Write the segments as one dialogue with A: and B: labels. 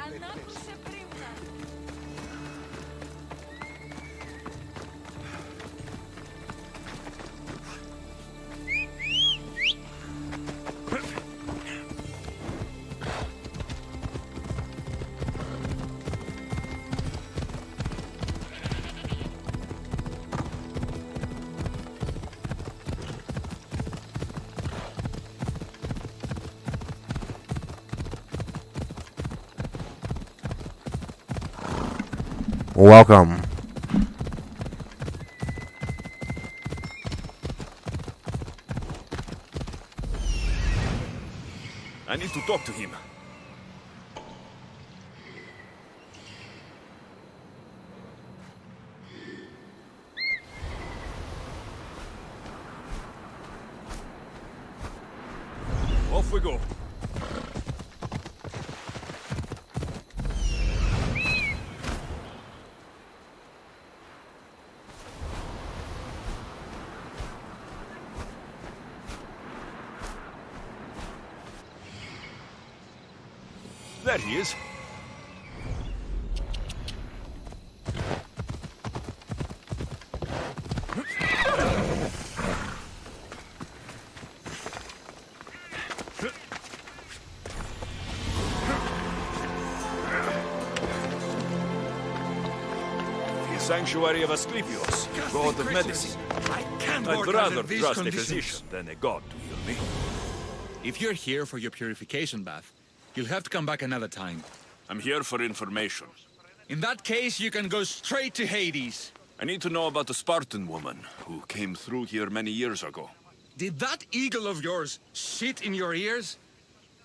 A: Ανάκουσε πρίμνα.
B: Welcome.
C: I need to talk to him. Off we go. There he is. The Sanctuary of Asclepios, god of medicine. I'd rather trust a physician than a god to heal me.
D: If you're here for your purification bath, you'll have to come back another time.
C: I'm here for information.
D: In that case, you can go straight to Hades.
C: I need to know about the Spartan woman who came through here many years ago.
D: Did that eagle of yours shit in your ears?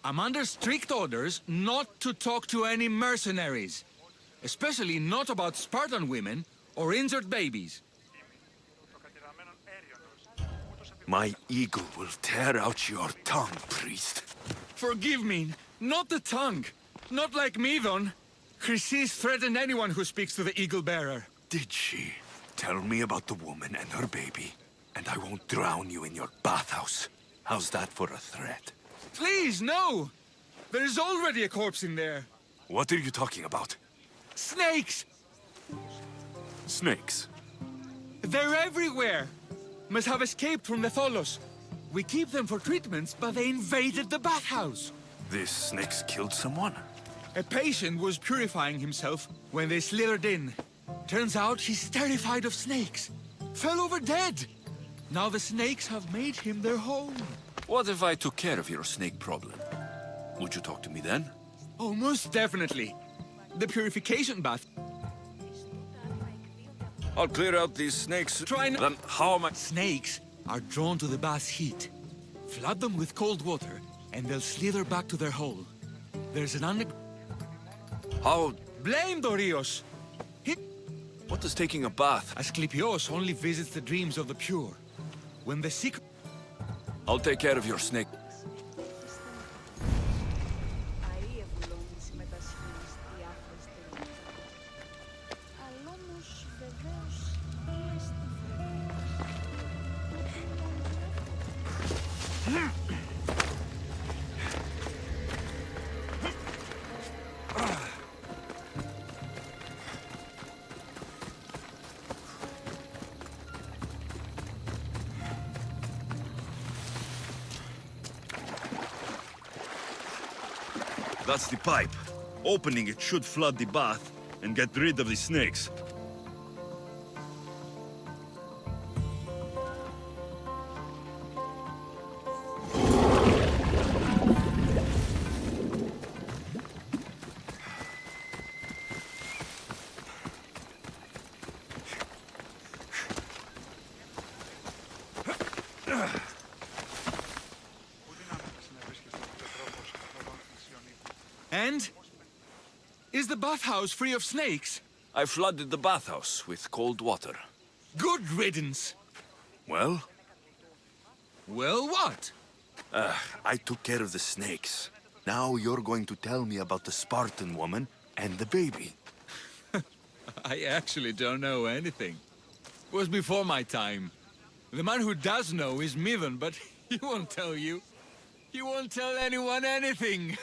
D: I'm under strict orders not to talk to any mercenaries. Especially not about Spartan women or injured babies.
C: My eagle will tear out your tongue, priest.
D: Forgive me, not the tongue. Not like Medon. Chrysis threatened anyone who speaks to the eagle bearer.
C: Did she? Tell me about the woman and her baby, and I won't drown you in your bathhouse. How's that for a threat?
D: Please, no! There's already a corpse in there.
C: What are you talking about?
D: Snakes!
C: Snakes?
D: They're everywhere! Must have escaped from the Tholos. We keep them for treatments, but they invaded the bathhouse.
C: These snakes killed someone?
D: A patient was purifying himself when they slithered in. Turns out he's terrified of snakes. Fell over dead. Now the snakes have made him their home.
C: What if I took care of your snake problem? Would you talk to me then?
D: Oh, most definitely. The purification bath.
C: I'll clear out these snakes.
D: Try not-
C: Then how am I...
D: Snakes are drawn to the bath's heat. Flood them with cold water, and they'll slither back to their hole. There's an under...
C: How...
D: Blame Dorios!
C: What does taking a bath?
D: Asclepios only visits the dreams of the pure. When the secret...
C: I'll take care of your snake. That's the pipe. Opening it should flood the bath and get rid of the snakes.
D: And? Is the bathhouse free of snakes?
C: I flooded the bathhouse with cold water.
D: Good riddance.
C: Well?
D: Well, what?
C: I took care of the snakes. Now you're going to tell me about the Spartan woman and the baby.
D: I actually don't know anything. It was before my time. The man who does know is Medon, but he won't tell you. He won't tell anyone anything.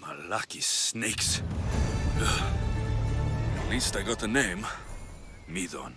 C: Malaki snakes. At least I got a name. Midon.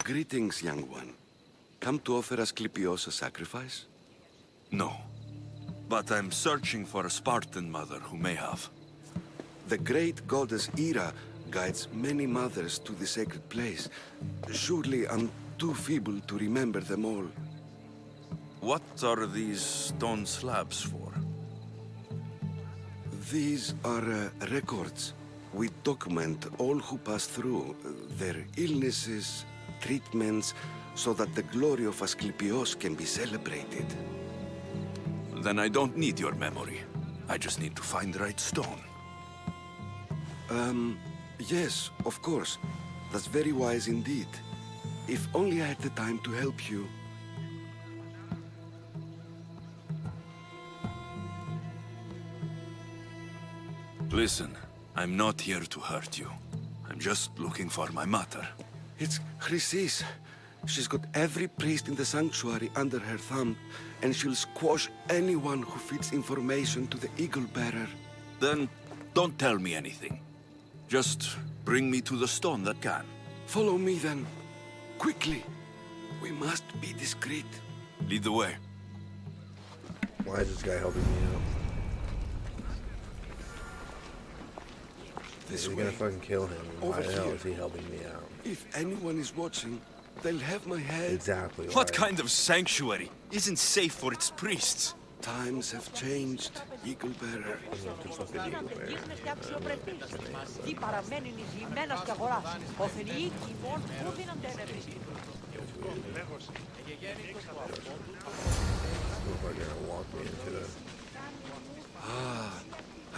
A: Greetings, young one. Come to offer Asclepios a sacrifice?
C: No. But I'm searching for a Spartan mother who may have.
A: The great goddess Ira guides many mothers to the sacred place. Surely I'm too feeble to remember them all.
C: What are these stone slabs for?
A: These are records. We document all who pass through, their illnesses, treatments, so that the glory of Asclepios can be celebrated.
C: Then I don't need your memory. I just need to find the right stone.
A: Yes, of course. That's very wise indeed. If only I had the time to help you.
C: Listen, I'm not here to hurt you. I'm just looking for my mother.
A: It's Chrysis. She's got every priest in the sanctuary under her thumb, and she'll squash anyone who feeds information to the Eagle Bearer.
C: Then don't tell me anything. Just bring me to the stone that can.
A: Follow me then. Quickly. We must be discreet.
C: Lead the way.
B: Why is this guy helping me out?
A: This
B: We're
A: way.
B: gonna fucking kill him.
A: Over
B: Why the hell
A: here.
B: is he helping me out?
A: If anyone is watching, they'll have my head.
B: Exactly.
C: What
B: why?
C: kind of sanctuary isn't safe for its priests?
A: Times have changed, Eagle Bearer.
B: I'm not too fucking evil, man.
E: Γίνεστε αξιοπρεπείς. Τι παραμένει νηστημένας και αγοράς. Οθελιοί κοιμών που δίνονται ενεργοί.
B: We're gonna walk me into the...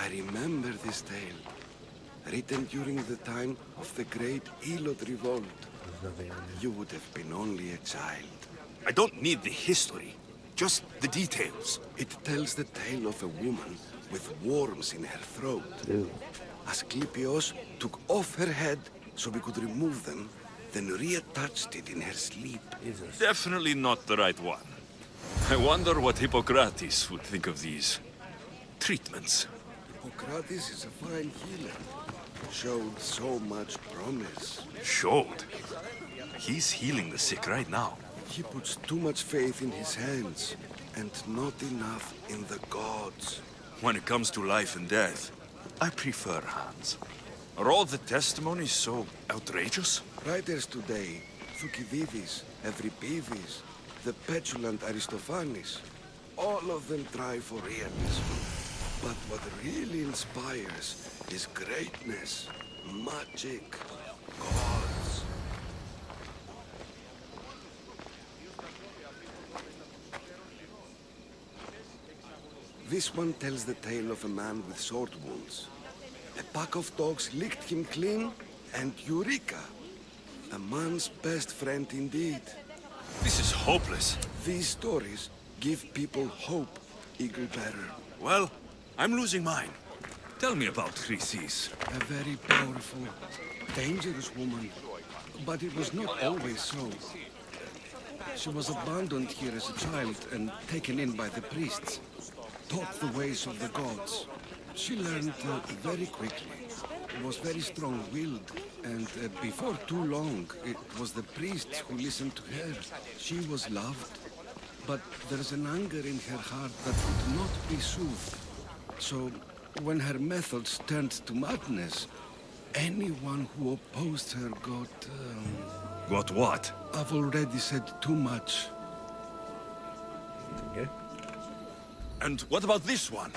A: I remember this tale. Written during the time of the great Elot revolt.
B: There's nothing in there.
A: You would have been only a child.
C: I don't need the history, just the details.
A: It tells the tale of a woman with worms in her throat.
B: Dude.
A: Asclepios took off her head so we could remove them, then reattached it in her sleep.
B: Jesus.
C: Definitely not the right one. I wonder what Hippocrates would think of these treatments.
A: Hippocrates is a fine healer. Showed so much promise.
C: Showed. He's healing the sick right now.
A: He puts too much faith in his hands, and not enough in the gods.
C: When it comes to life and death, I prefer hands. Are all the testimonies so outrageous?
A: Writers today, Thucydides, Euripides, the petulant Aristophanes, all of them try for realism. But what really inspires is greatness, magic, gods. This one tells the tale of a man with sword wounds. A pack of dogs licked him clean, and Eureka! A man's best friend indeed.
C: This is hopeless.
A: These stories give people hope, Eagle Bearer.
C: Well, I'm losing mine. Tell me about Chrysis.
A: A very powerful, dangerous woman. But it was not always so. She was abandoned here as a child and taken in by the priests. Taught the ways of the gods. She learned very quickly. Was very strong-willed. And before too long, it was the priests who listened to her. She was loved, but there's an anger in her heart that could not be soothed. So, when her methods turned to madness, anyone who opposed her got...
C: Got what?
A: I've already said too much.
B: Okay.
C: And what about this one?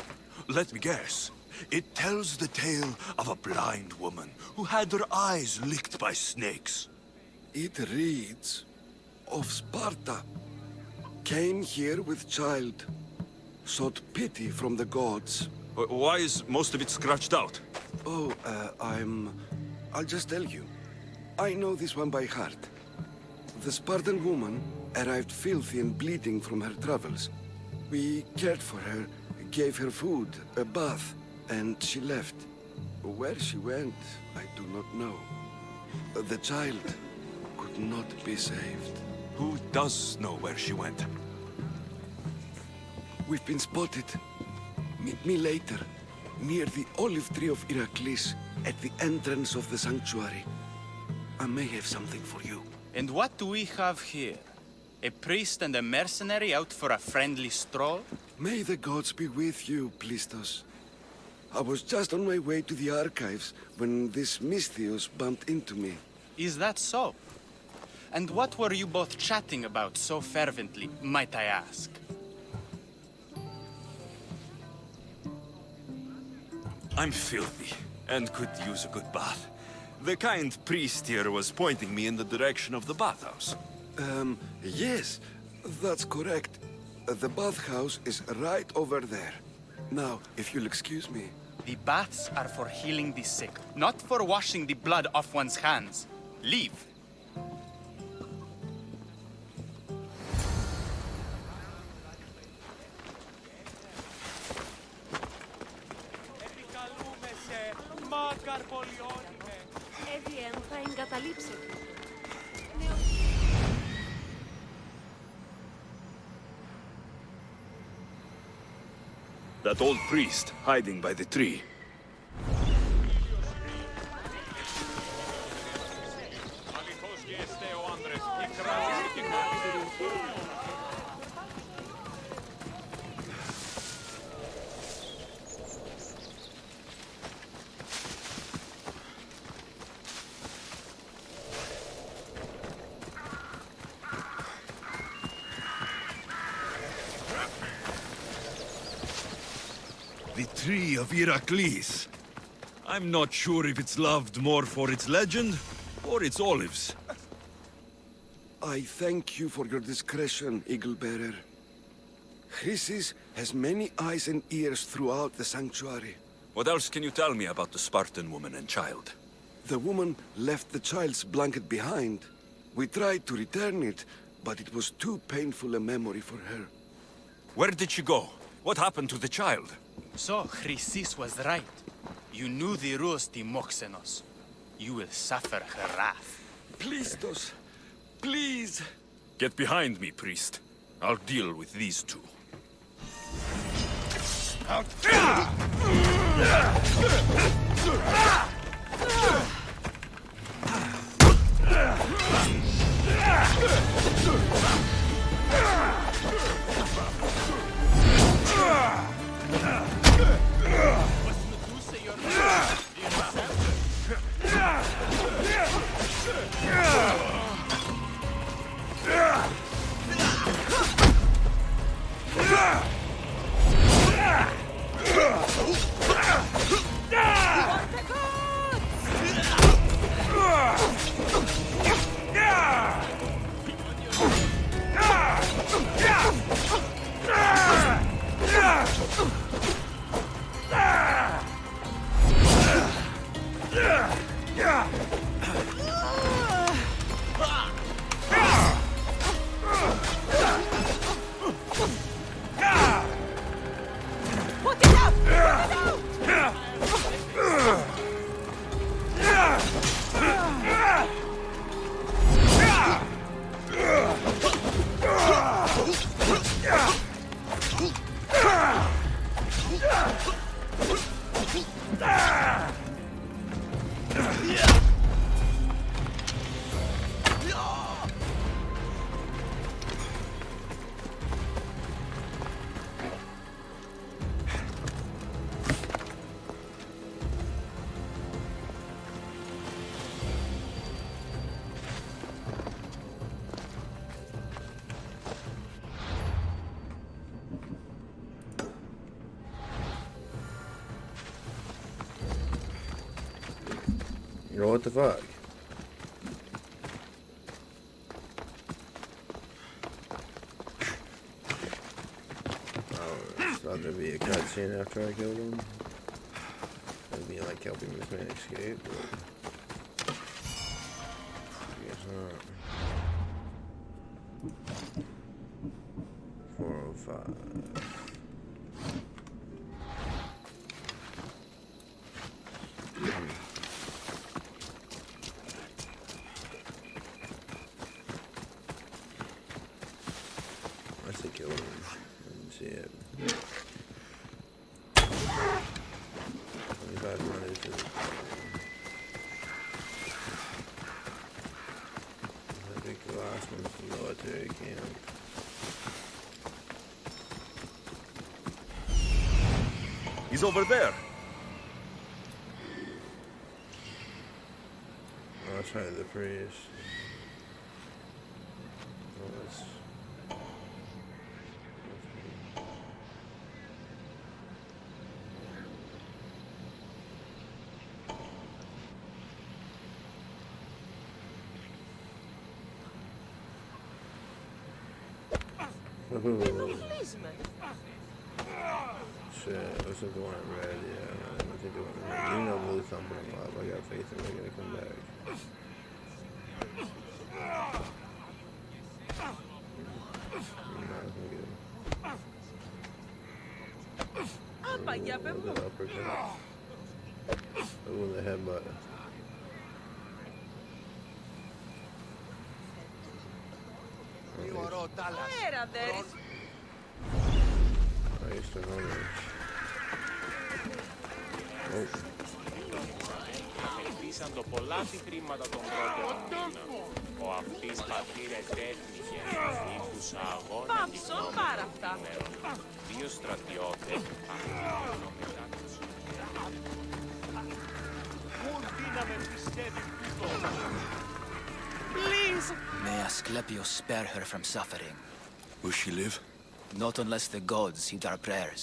C: Let me guess. It tells the tale of a blind woman who had her eyes licked by snakes.
A: It reads of Sparta. Came here with child. Sought pity from the gods.
C: Why is most of it scratched out?
A: Oh, I'll just tell you. I know this one by heart. The Spartan woman arrived filthy and bleeding from her travels. We cared for her, gave her food, a bath, and she left. Where she went, I do not know. The child could not be saved.
C: Who does know where she went?
A: We've been spotted. Meet me later, near the olive tree of Heracles, at the entrance of the sanctuary. I may have something for you.
F: And what do we have here? A priest and a mercenary out for a friendly stroll?
A: May the gods be with you, Plistos. I was just on my way to the archives when this Misthios bumped into me.
F: Is that so? And what were you both chatting about so fervently, might I ask?
C: I'm filthy, and could use a good bath. The kind priest here was pointing me in the direction of the bathhouse.
A: Yes, that's correct. The bathhouse is right over there. Now, if you'll excuse me.
F: The baths are for healing the sick, not for washing the blood off one's hands. Leave.
G: Θα εγκαταλείψετε.
C: That old priest hiding by the tree. The tree of Heracles. I'm not sure if it's loved more for its legend or its olives.
A: I thank you for your discretion, Eagle Bearer. Chrysis has many eyes and ears throughout the sanctuary.
C: What else can you tell me about the Spartan woman and child?
A: The woman left the child's blanket behind. We tried to return it, but it was too painful a memory for her.
C: Where did she go? What happened to the child?
F: So, Chrysis was right. You knew the rules, Timoxenos. You will suffer her wrath.
A: Plistos, please.
C: Get behind me, priest. I'll deal with these two.
B: Bro, what the fuck? Oh, it's about to be a cutscene after I killed him. That'd be like helping this man escape, but I guess not. 405. I should kill him. Didn't see it. 25 minutes to the I think the last one's the military camp.
C: He's over there.
B: Oh, that's right, the priest. Oh, that's... Shit, this is the one I read, yeah. I think the one I read. You know Blue thumping them up. I got faith in they're gonna come back. Ooh, the headbutt. I used to know this. Oh.
G: Ελπίσαν το πολλά τη χρήματα των πρώτων μήνων. Ο αυτής πατήρες έθνηκε ήκους αγώνα και γνώμη. Δύο στρατιώτες αφήνουν μετά τους. Πού δύναμε πιστεύει τούτο. Please!
H: May Asclepius spare her from suffering.
C: Will she live?
H: Not unless the gods heed our prayers.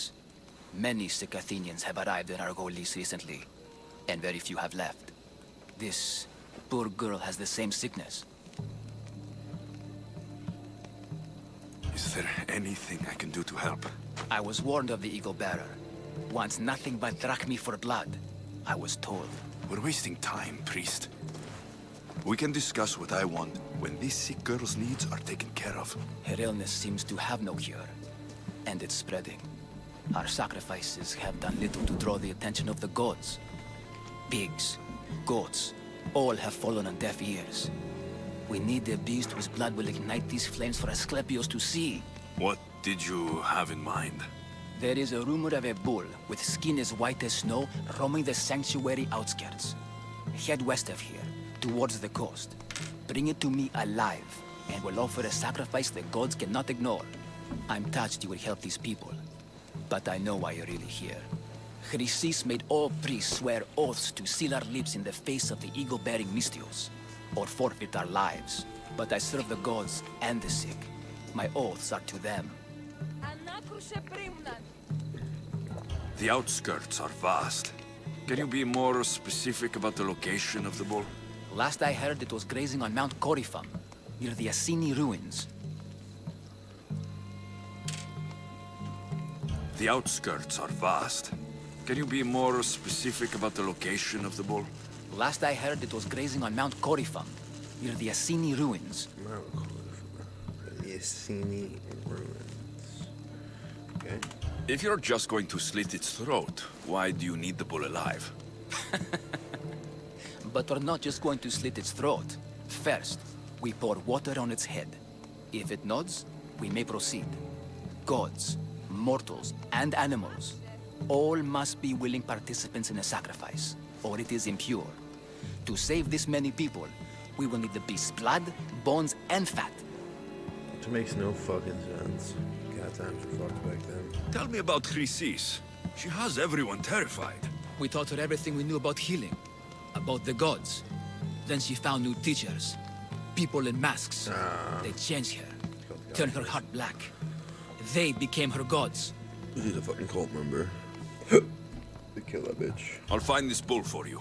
H: Many sick Athenians have arrived in Argolis recently, and very few have left. This poor girl has the same sickness.
C: Is there anything I can do to help?
H: I was warned of the Eagle Bearer. Wants nothing but drachmi for blood. I was told.
C: We're wasting time, priest. We can discuss what I want when this sick girl's needs are taken care of.
H: Her illness seems to have no cure, and it's spreading. Our sacrifices have done little to draw the attention of the gods. Pigs, goats, all have fallen on deaf ears. We need a beast whose blood will ignite these flames for Asclepius to see.
C: What did you have in mind?
H: There is a rumor of a bull with skin as white as snow roaming the sanctuary outskirts. Head west of here, towards the coast. Bring it to me alive, and we'll offer a sacrifice the gods cannot ignore. I'm touched you will help these people, but I know why you're really here. Chrysis made all priests swear oaths to seal our lips in the face of the eagle-bearing Mystios, or forfeit our lives. But I serve the gods and the sick. My oaths are to them.
C: The outskirts are vast. Can you be more specific about the location of the bull?
H: Last I heard, it was grazing on Mount Coryphon, near the Assini ruins.
C: The outskirts are vast. Can you be more specific about the location of the bull?
H: Last I heard, it was grazing on Mount Coryphon, near the Assini ruins.
B: Mount Coryphon. The Assini ruins. Okay.
C: If you're just going to slit its throat, why do you need the bull alive?
H: But we're not just going to slit its throat. First, we pour water on its head. If it nods, we may proceed. Gods, mortals, and animals, all must be willing participants in a sacrifice, or it is impure. To save this many people, we will need the beast's blood, bones, and fat.
B: Which makes no fucking sense. God, times were fucked back then.
C: Tell me about Chrysis. She has everyone terrified.
H: We taught her everything we knew about healing, about the gods. Then she found new teachers, people in masks. They changed her, turned her heart black. They became her gods.
B: She's a fucking cult member. They kill that bitch.
C: I'll find this bull for you.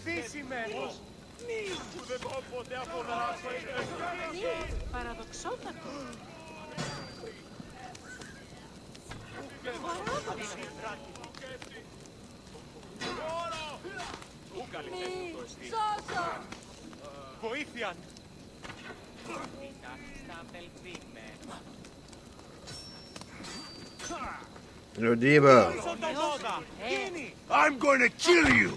G: Αφήσιμενος! Που δεν πω ποτέ αποδράσω
E: Παραδοξότατο.
G: Πού καλύπτες το εστί. Βοήθειαν!
B: No Debo.
C: I'm going to kill you!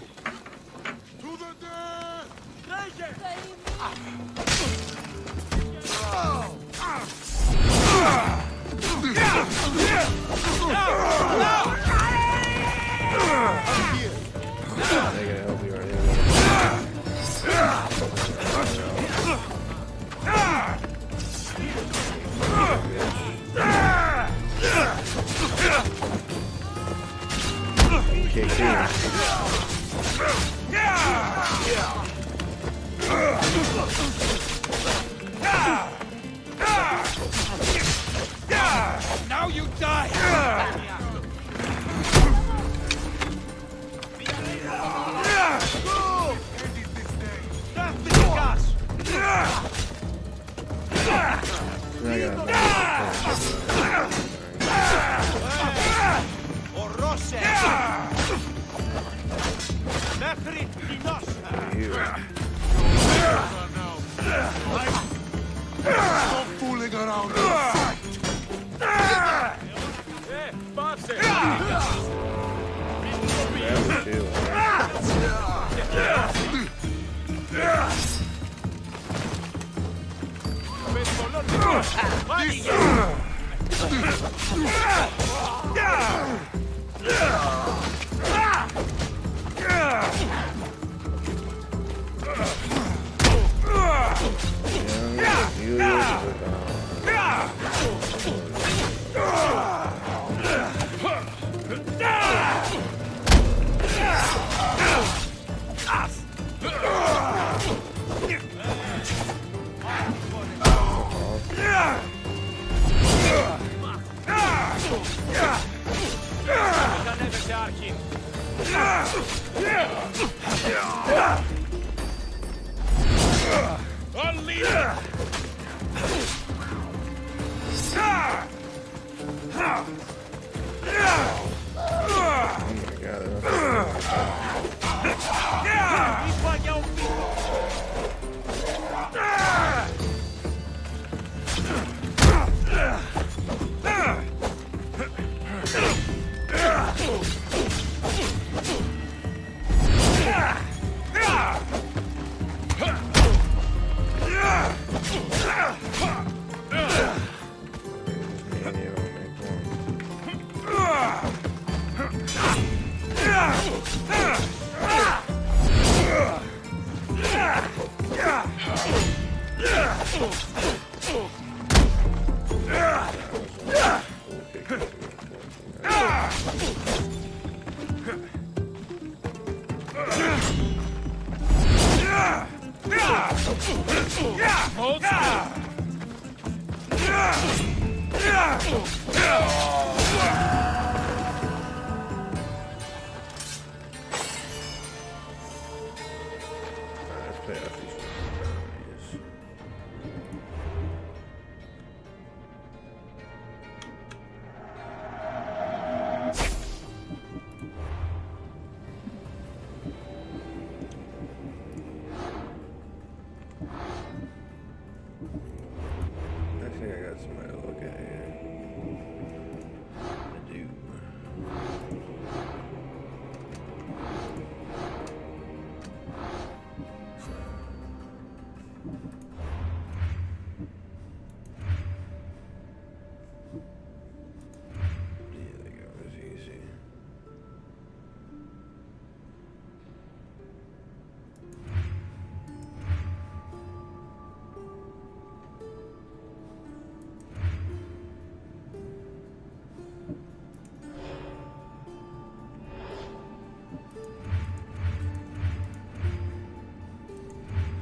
B: They gotta help you right here. Kicked in.
C: Now you die!
G: Μέχρι κοινός!
C: Stop fooling around!
G: Πάψε! Ανέβεσαι άρχιν! Όλοι! Είπα για ομίλο!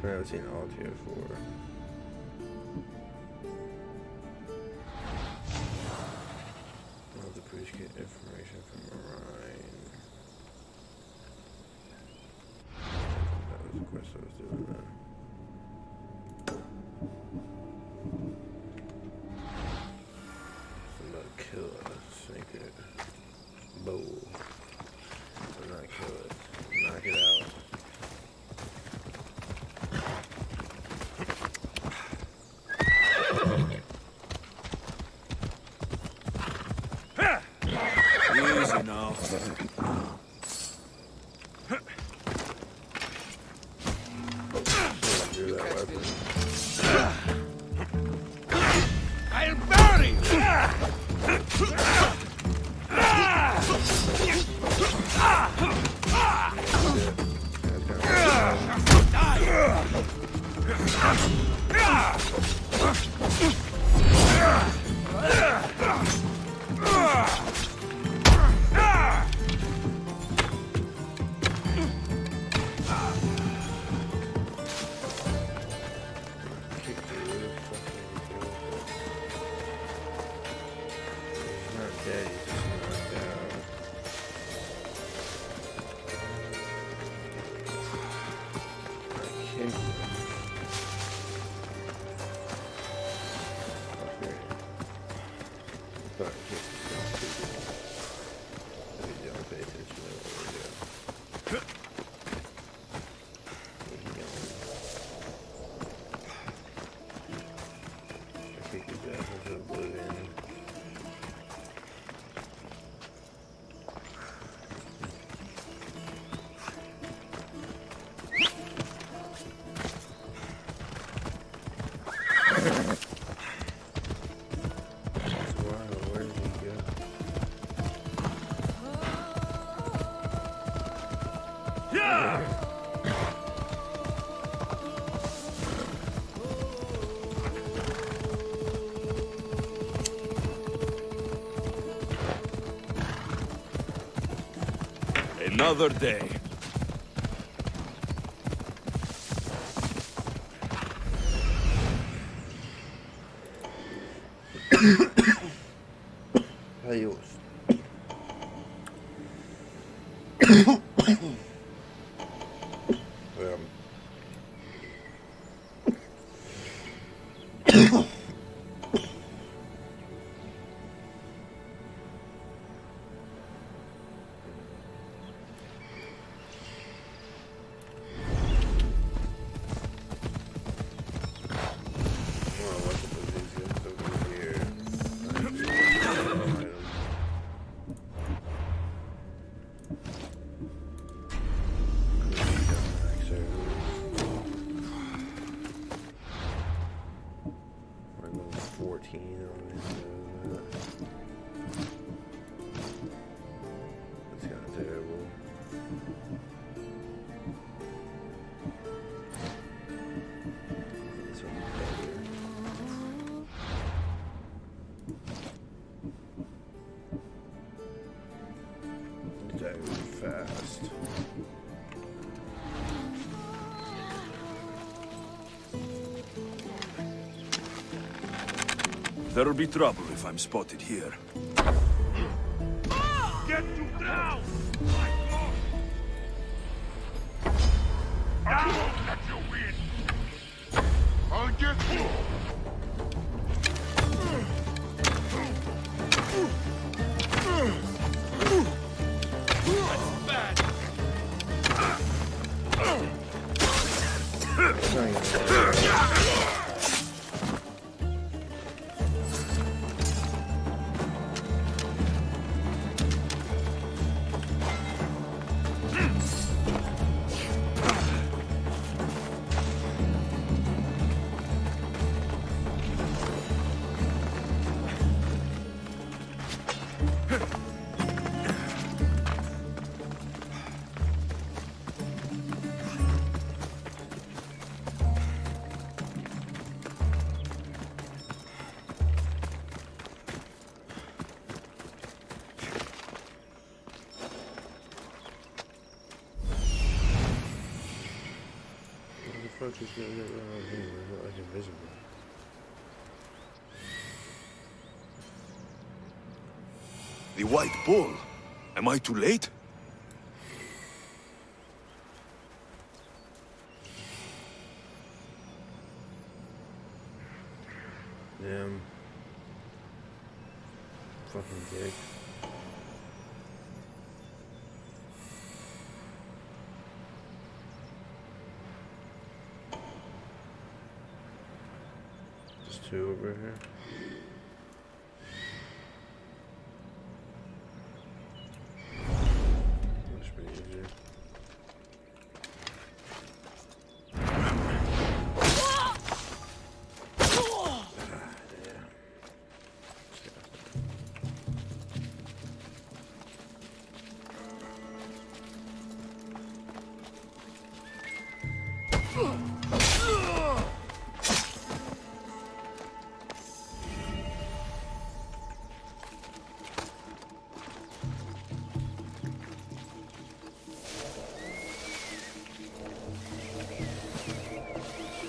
B: I haven't seen all tier 4. All the priest get information from Orion. quest I was doing then. Somebody kill it. Sink it. Bow. Or not kill it. Knock it out.
C: Easy now.
B: Do that weapon.
C: I'll bury you! Another day.
B: Adios. Fast.
C: There'll be trouble if I'm spotted here.
I: Get to ground! My God! I won't let you win! I'll get you!
B: Just gonna get around here, it's like invisible.
C: The White Bull. Am I too late?
B: Damn. Fucking dick. Just two over here. Must be easier.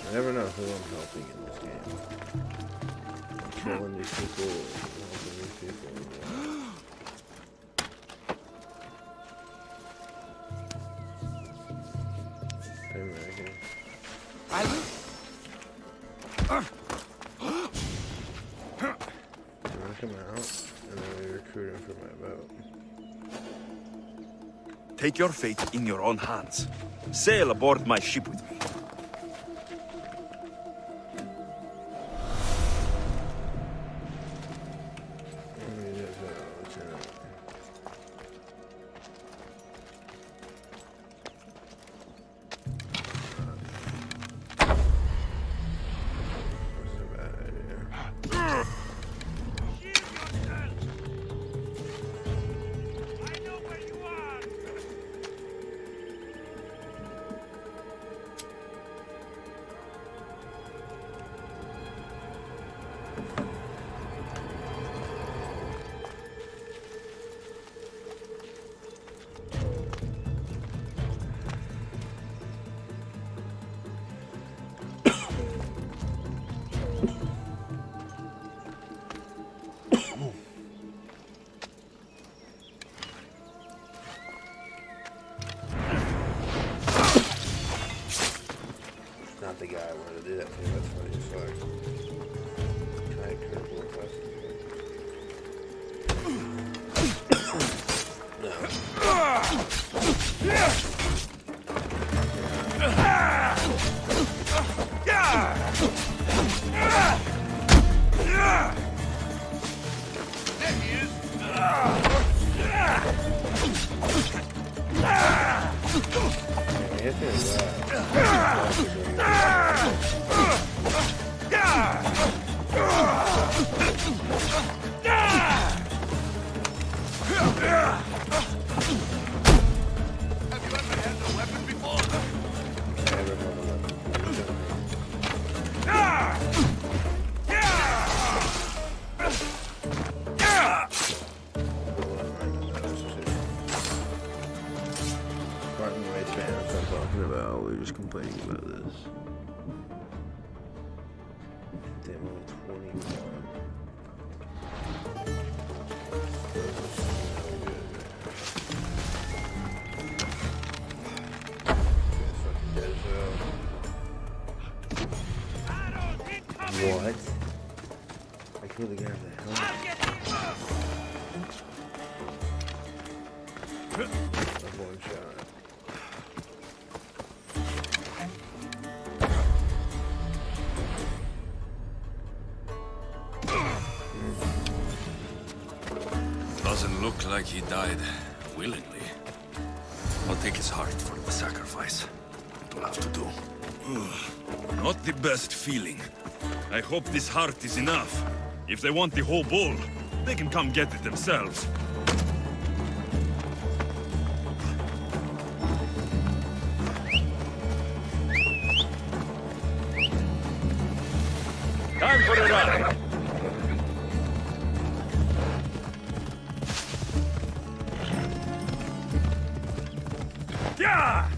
B: I never know who I'm helping in this game. I'm killing these people, or helping these people. Hey, Maggie. Knock him out, and then we recruit him for my boat.
C: Take your fate in your own hands. Sail aboard my ship with me.
B: Not the guy I wanted to do that to. That's funny as fuck. Can I curve more fast? About, we were just complaining about this. Demo 21. What? I killed the guy with the helmet. That's one shot.
C: Doesn't look like he died willingly. I'll take his heart for the sacrifice. It will have to do. Not the best feeling. I hope this heart is enough. If they want the whole bull, they can come get it themselves. Time for a ride! Yeah!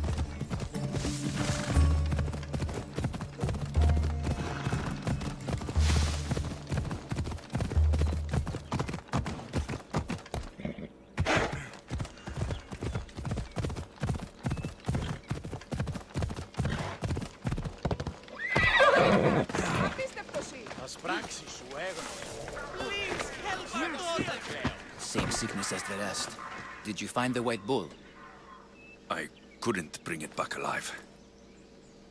H: Same sickness as the rest. Did you find the white bull?
C: I couldn't bring it back alive.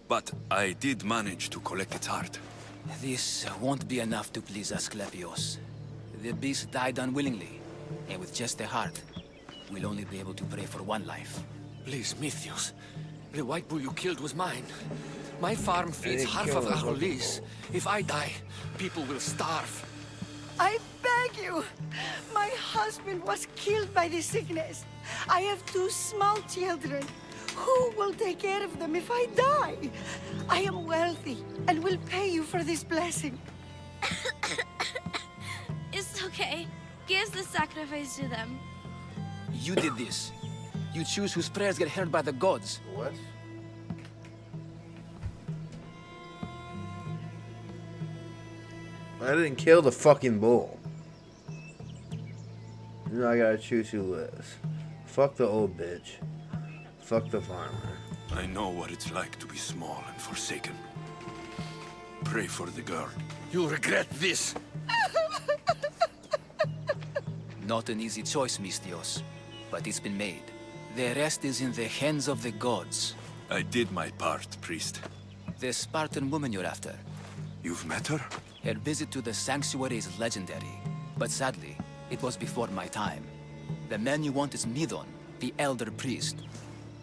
C: But I did manage to collect its heart.
H: This won't be enough to please Asclepios. The beast died unwillingly, and with just the heart, we'll only be able to pray for one life.
J: Please, Mythios. The white bull you killed was mine. My farm feeds
B: didn't
J: half
B: kill
J: of
B: the white
J: Aholis. If I die, people will starve.
K: I beg you! My husband was killed by the sickness. I have 2 small children. Who will take care of them if I die? I am wealthy and will pay you for this blessing.
L: It's okay. Give the sacrifice to them.
H: You did this. You choose whose prayers get heard by the gods.
B: What? I didn't kill the fucking bull. Now I gotta choose who lives. Fuck the old bitch. Fuck the farmer.
C: I know what it's like to be small and forsaken. Pray for the girl.
J: You'll regret this.
H: Not an easy choice, Mystios, but it's been made. The rest is in the hands of the gods.
C: I did my part, priest.
H: The Spartan woman you're after.
C: You've met her?
H: Her visit to the sanctuary is legendary, but sadly, it was before my time. The man you want is Midon, the elder priest.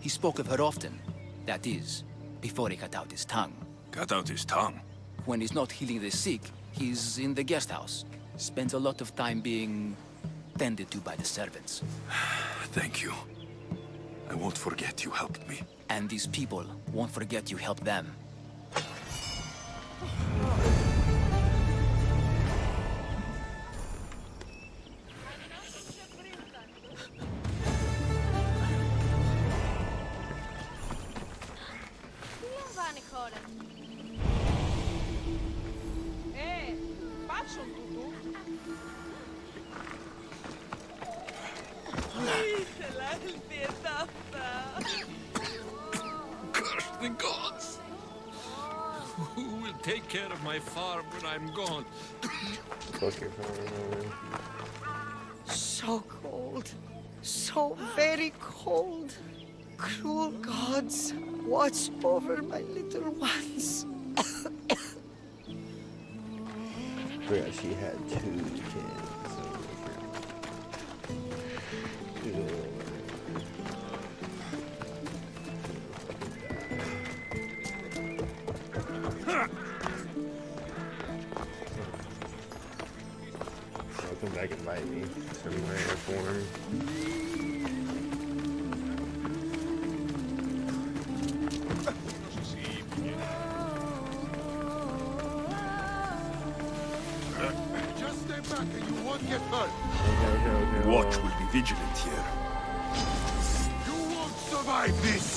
H: He spoke of her often. That is, before he cut out his tongue.
C: Cut out his tongue?
H: When he's not healing the sick, he's in the guest house. Spends a lot of time being tended to by the servants.
C: Thank you. I won't forget you helped me.
H: And these people won't forget you helped them.
C: Curse the gods! Who will take care of my farm when I'm gone?
B: Fuck your farmer.
K: So cold. So very cold. Cruel gods, watch over my little ones.
B: Forgot she had 2 kids. I'll come back and bite me. Some rare form.
I: Just stay back and you won't get hurt.
B: Okay.
C: Watch will be vigilant here.
I: You won't survive this.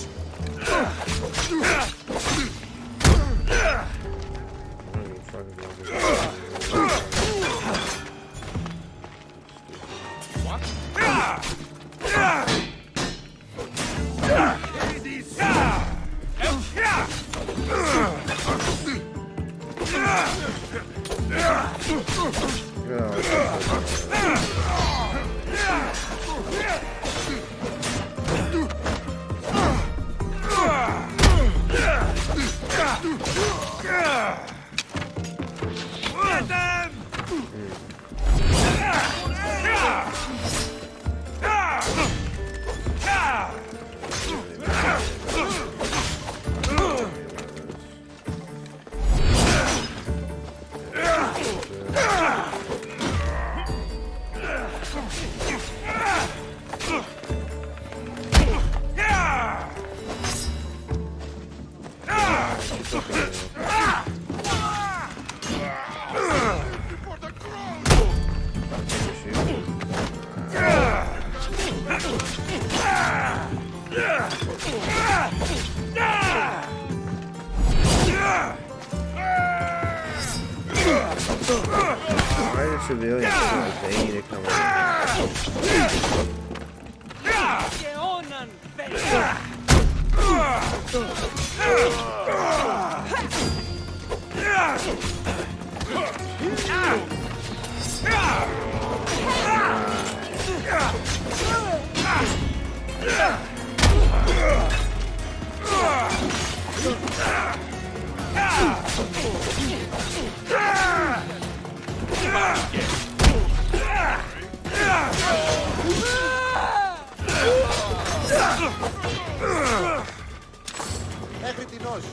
B: Why did civilians feel like they need to come in?
M: Μέχρι την όση.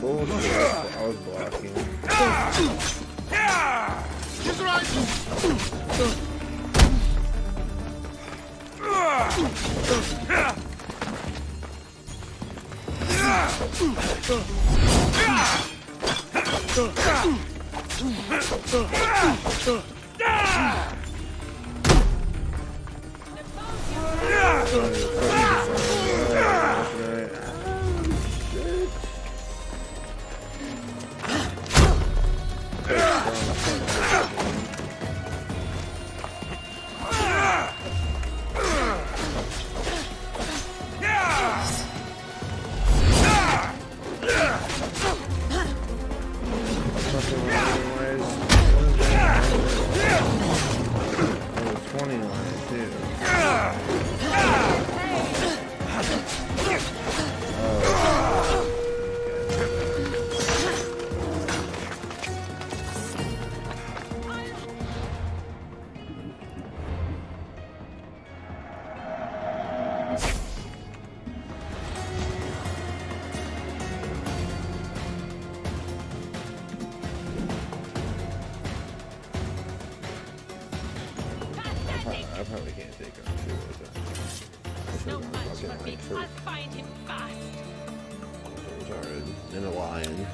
B: Bullshit. I was blocking.
I: He's right!
B: I probably can't take him too.
L: No match for me. I'll find him fast.
B: And a lion.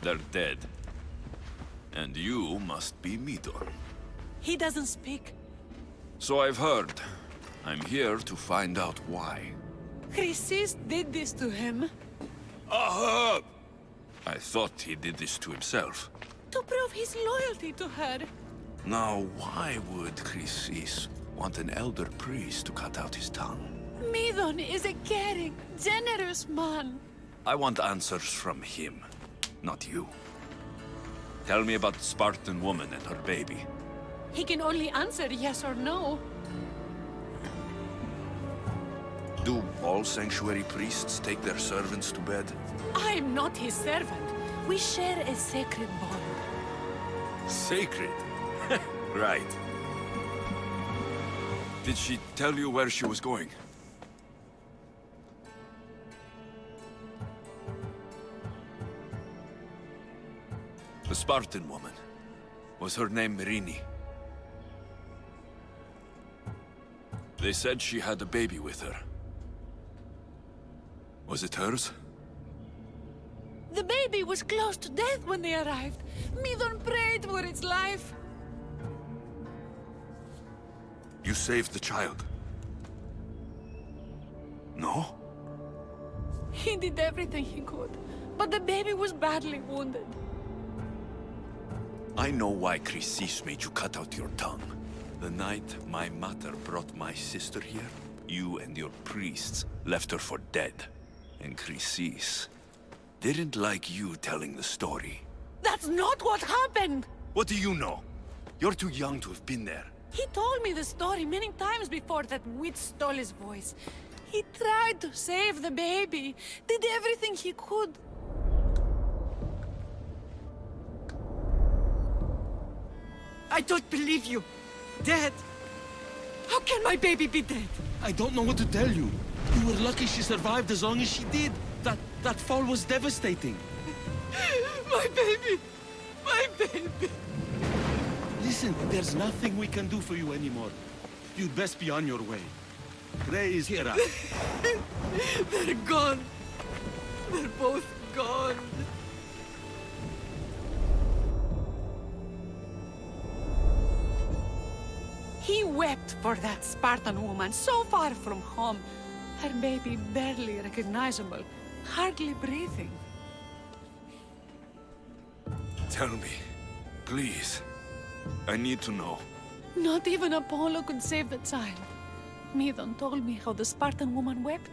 C: They're dead. And you must be Midon.
K: He doesn't speak.
C: So I've heard. I'm here to find out why.
K: Chrysis did this to him.
C: Aha! I thought he did this to himself.
K: To prove his loyalty to her.
C: Now, why would Chrysis want an elder priest to cut out his tongue?
K: Midon is a caring, generous man.
C: I want answers from him, not you. Tell me about the Spartan woman and her baby.
K: He can only answer yes or no.
C: Do all sanctuary priests take their servants to bed?
K: I am not his servant. We share a sacred bond.
C: Sacred? Right. Did she tell you where she was going? The Spartan woman. Was her name Merini? They said she had a baby with her. Was it hers?
K: The baby was close to death when they arrived. Midon prayed for its life.
C: You saved the child? No?
K: He did everything he could, but the baby was badly wounded.
C: I know why Chrysis made you cut out your tongue. The night my mother brought my sister here, you and your priests left her for dead. And Chrysis didn't like you telling the story.
K: That's not what happened!
C: What do you know? You're too young to have been there.
K: He told me the story many times before that witch stole his voice. He tried to save the baby, did everything he could.
E: I don't believe you. Dad,
K: How can my baby be dead?
M: I don't know what to tell you. You were lucky she survived as long as she did. That fall was devastating.
K: My baby! My baby!
M: Listen, there's nothing we can do for you anymore. You'd best be on your way. Ray is here.
K: They're gone. They're both gone. He wept for that Spartan woman so far from home. Her baby barely recognizable, hardly breathing.
C: Tell me, please. I need to know.
K: Not even Apollo could save the child. Medon told me how the Spartan woman wept,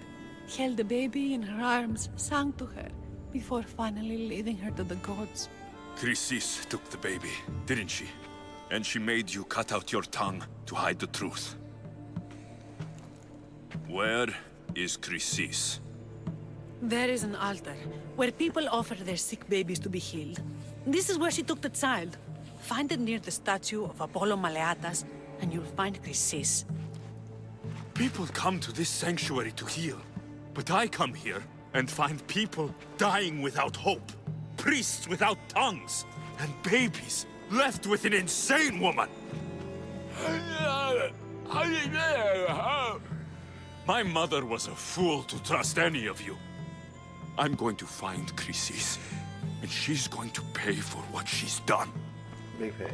K: held the baby in her arms, sang to her, before finally leading her to the gods.
C: Chrysis took the baby, didn't she? And she made you cut out your tongue to hide the truth. Where is Chrysis?
K: There is an altar, where people offer their sick babies to be healed. This is where she took the child. Find it near the statue of Apollo Maleatas, and you'll find Chrysis.
C: People come to this sanctuary to heal. But I come here and find people dying without hope. Priests without tongues. And babies left with an insane woman. My mother was a fool to trust any of you. I'm going to find Chrysis, and she's going to pay for what she's done.
B: Big pay.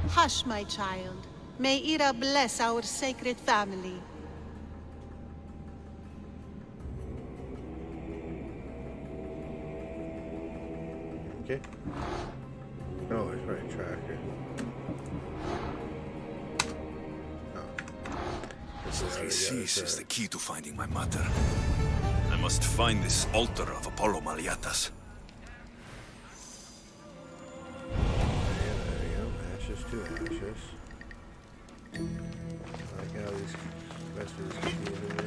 N: Hush, my child. May Ira bless our sacred family.
B: Okay. Oh, it's right tracker.
C: Chrysis is the key to finding my mother. I must find this altar of Apollo Maleatas.
B: Yeah, there we go. Ashes to ashes. I like how these recipes confusing me.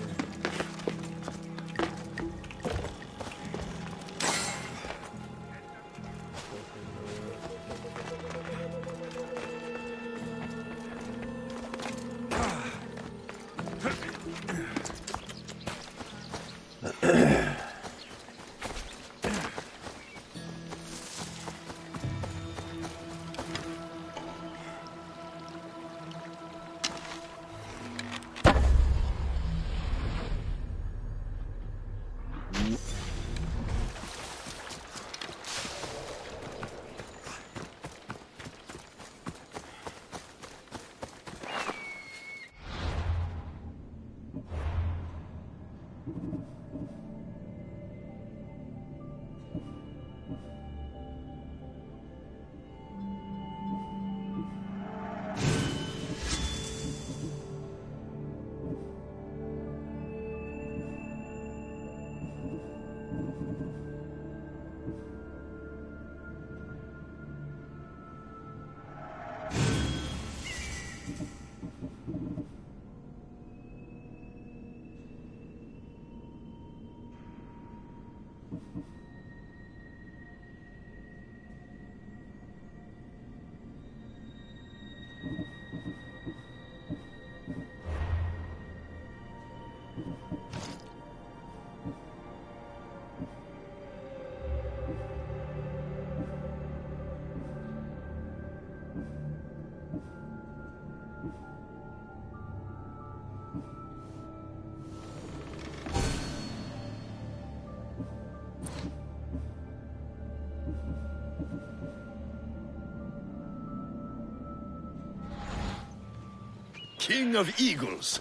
C: King of Eagles.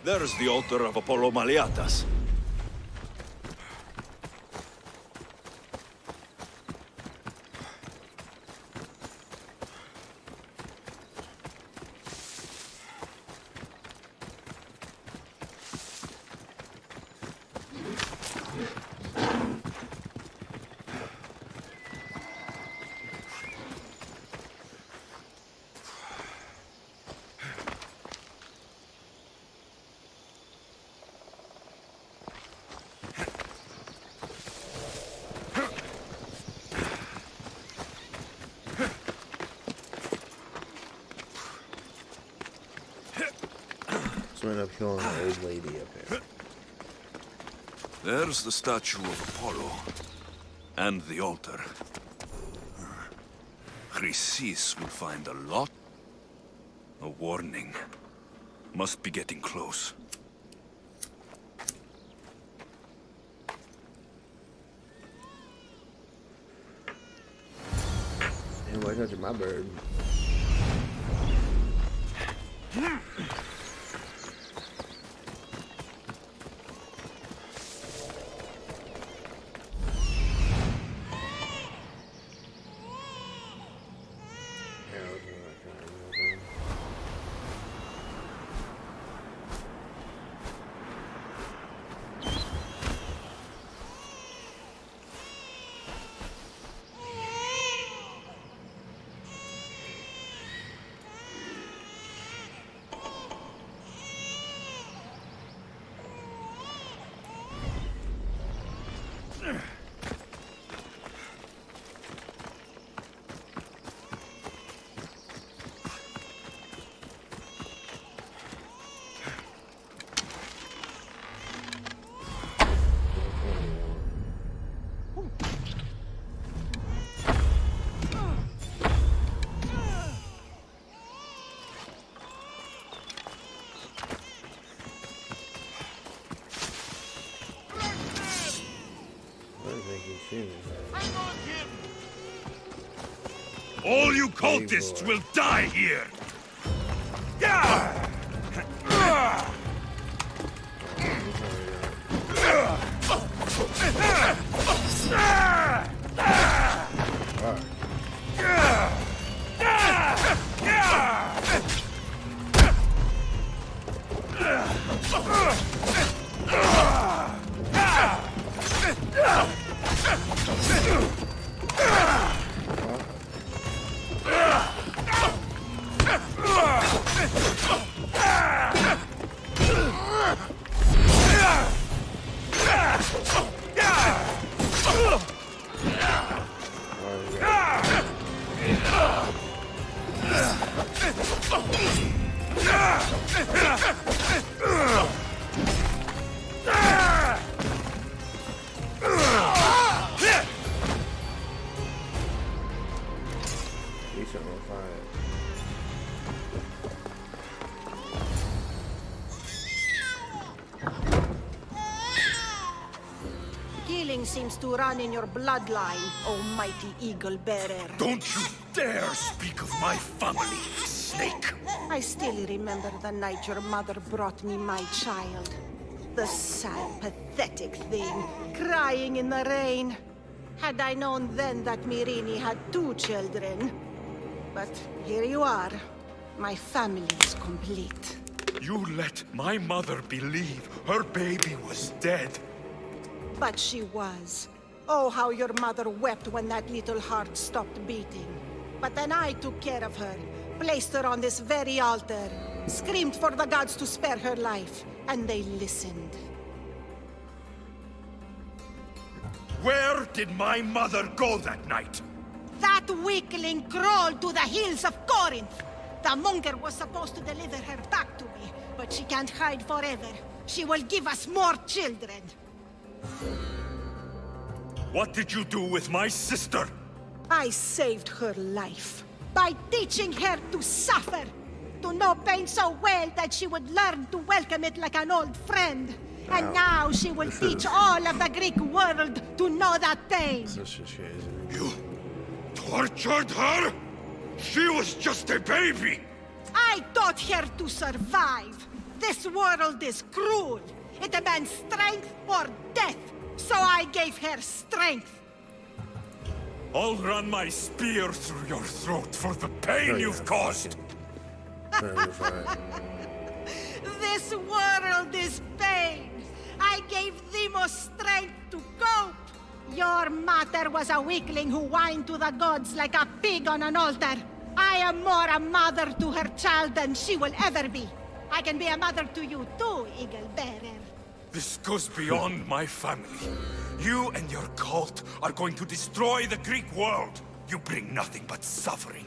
C: There's the altar of Apollo Maleatas.
B: also end up killing an old lady up here.
C: There's the statue of Apollo. And the altar. Chrysis will find a lot. A warning. Must be getting close.
B: Hey, why touching my bird?
C: All you cultists will die here!
K: Killing seems to run in your bloodline, oh mighty eagle bearer.
C: Don't you dare speak of my family, snake!
K: I still remember the night your mother brought me my child. The sad, pathetic thing, crying in the rain. Had I known then that Mirini had 2 children. But here you are. My family is complete.
C: You let my mother believe her baby was dead.
K: But she was. Oh, how your mother wept when that little heart stopped beating. But then I took care of her, placed her on this very altar, screamed for the gods to spare her life, and they listened.
C: Where did my mother go that night?
K: That weakling crawled to the hills of Corinth. The monger was supposed to deliver her back to me, but she can't hide forever. She will give us more children.
C: What did you do with my sister?
K: I saved her life by teaching her to suffer, to know pain so well that she would learn to welcome it like an old friend. And now she will teach all of the Greek world to know that pain.
C: You tortured her? She was just a baby!
K: I taught her to survive. This world is cruel. It demands strength or death. So I gave her strength.
C: I'll run my spear through your throat for the pain you've caused.
K: This world is pain. I gave Demos strength to cope. Your mother was a weakling who whined to the gods like a pig on an altar. I am more a mother to her child than she will ever be. I can be a mother to you too, Eagle Bearer.
C: This goes beyond my family. You and your cult are going to destroy the Greek world. You bring nothing but suffering.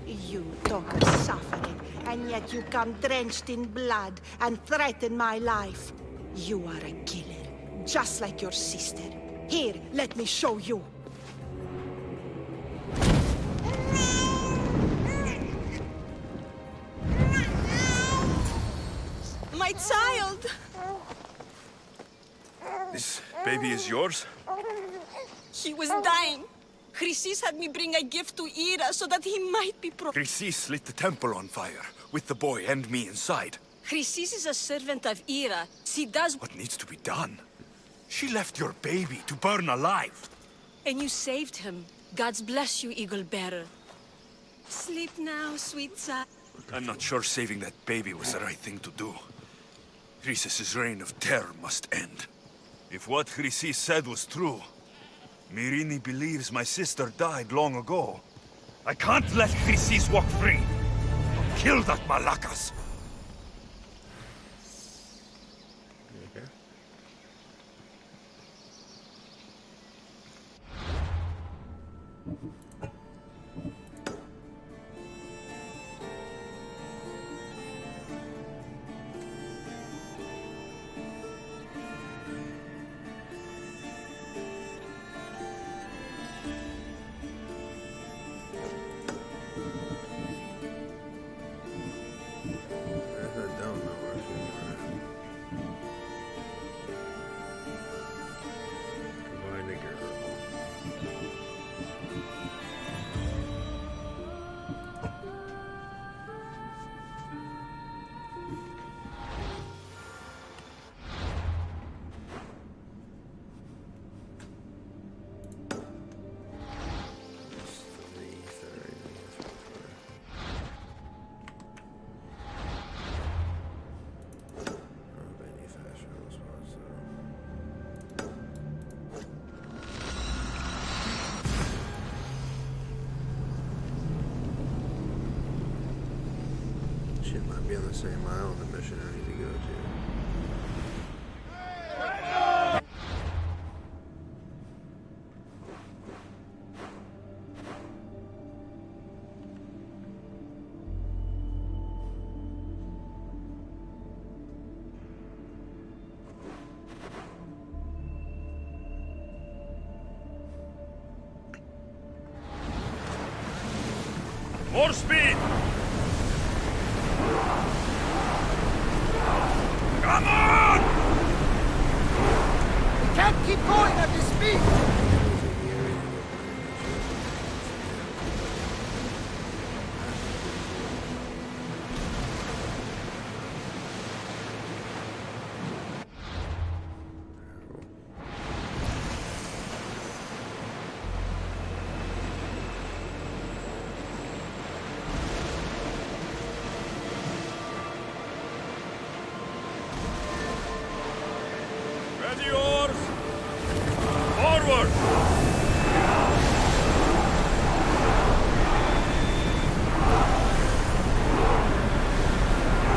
N: You talk of suffering, and yet you come drenched in blood and threaten my life. You are a killer, just like your sister. Here, let me show you.
K: My child!
C: This baby is yours?
K: He was dying. Chrysis had me bring a gift to Ira so that he might be
C: Chrysis lit the temple on fire, with the boy and me inside.
K: Chrysis is a servant of Ira. She does...
C: What needs to be done? She left your baby to burn alive.
K: And you saved him. God's bless you, Eagle Bearer. Sleep now, sweet child.
C: I'm not sure saving that baby was the right thing to do. Chrysis' reign of terror must end. If what Chrysis said was true, Mirini believes my sister died long ago. I can't let Chrysis walk free. Kill that Malakas!
B: Okay. Shit might be on the same island the mission I need to go to.
C: More speed! Come on!
I: We can't keep going at this speed!
C: Ready yours! Forward!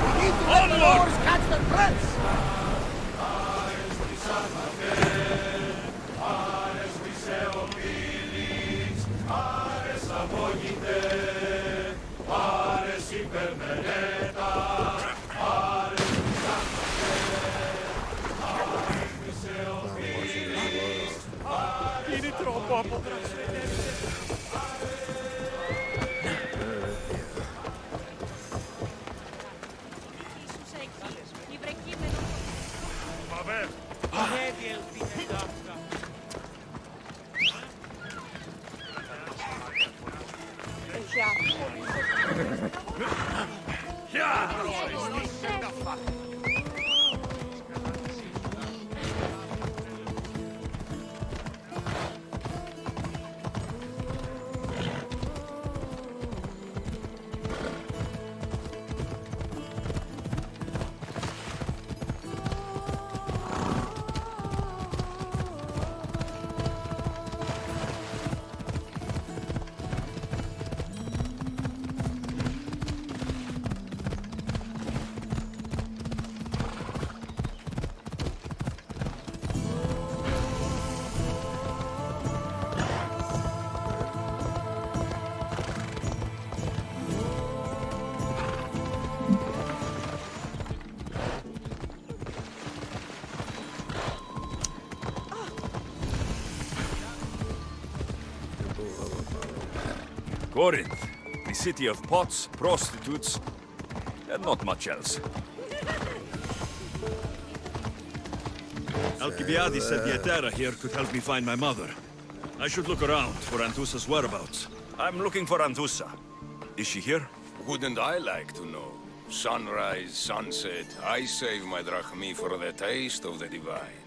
I: We need to let the oars catch their breaths!
C: Vieni troppo a poter Vabbè! Corinth, the city of pots, prostitutes, and not much else. Alcibiades said the Etera here could help me find my mother. I should look around for Anthusa's whereabouts. I'm looking for Anthusa. Is she here?
O: Wouldn't I like to know? Sunrise, sunset, I save my drachmi for the taste of the divine.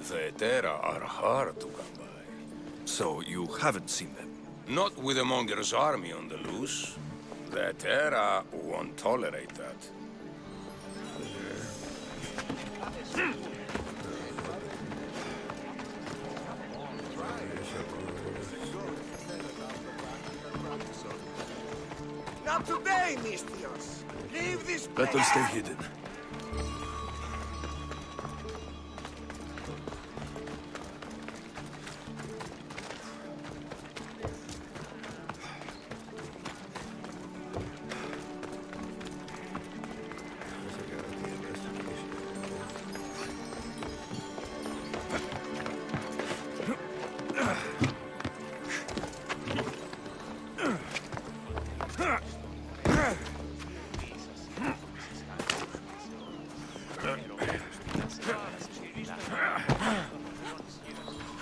O: The Etera are hard to come by.
C: So you haven't seen them?
O: Not with the Monger's army on the loose. The Etera won't tolerate that.
I: Not today, Mistios. Leave this place.
C: Let them stay hidden.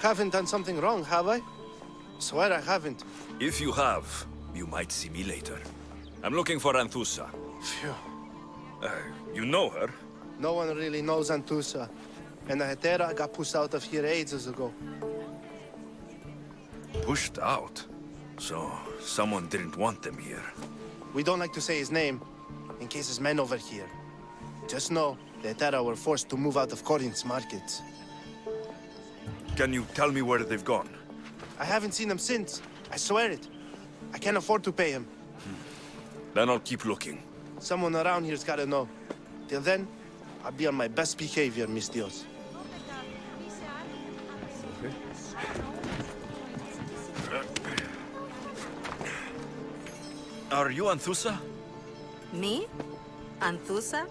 P: Haven't done something wrong, have I? Swear I haven't.
C: If you have, you might see me later. I'm looking for Anthusa.
P: Phew.
C: You know her?
P: No one really knows Anthusa. And the Hetera got pushed out of here ages ago.
C: Pushed out? So, someone didn't want them here.
P: We don't like to say his name, in case his men over here. Just know, the Hetera were forced to move out of Corinth's markets.
C: Can you tell me where they've gone?
P: I haven't seen him since. I swear it. I can't afford to pay him.
C: Then I'll keep looking.
P: Someone around here's gotta know. Till then, I'll be on my best behavior, Mistios.
C: Are you Anthusa?
Q: Me? Anthusa?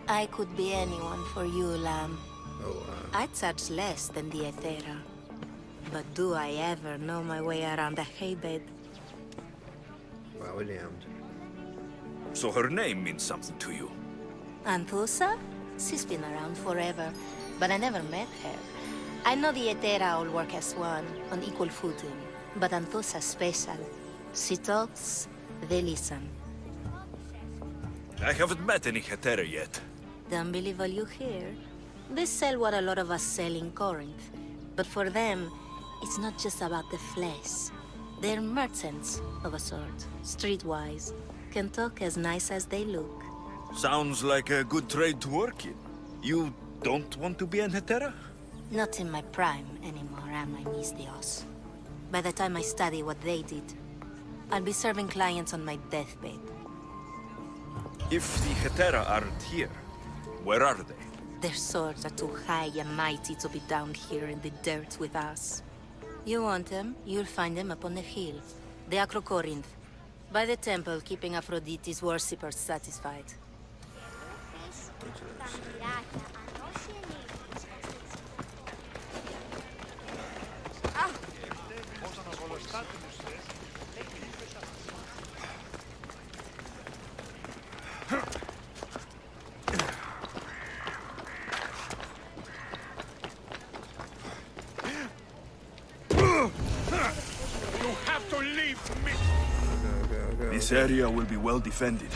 Q: I could be anyone for you, Lamb. I charge less than the Etera. But do I ever know my way around a haybed?
B: Well, damned.
C: So her name means something to you?
Q: Anthusa? She's been around forever, but I never met her. I know the Etera all work as one, on equal footing. But Anthusa's special. She talks, they listen.
C: I haven't met any Hetera yet.
Q: Don't believe all you hear. They sell what a lot of us sell in Corinth. But for them, it's not just about the flesh. They're merchants of a sort, streetwise. Can talk as nice as they look.
C: Sounds like a good trade to work in. You don't want to be an Hetera?
Q: Not in my prime anymore, am I, Mistios? By the time I study what they did, I'll be serving clients on my deathbed.
C: If the Hetera aren't here, where are they?
Q: Their swords are too high and mighty to be down here in the dirt with us. You want them, you'll find them up on the hill. The Acrocorinth. By the temple, keeping Aphrodite's worshippers satisfied.
C: This area will be well defended.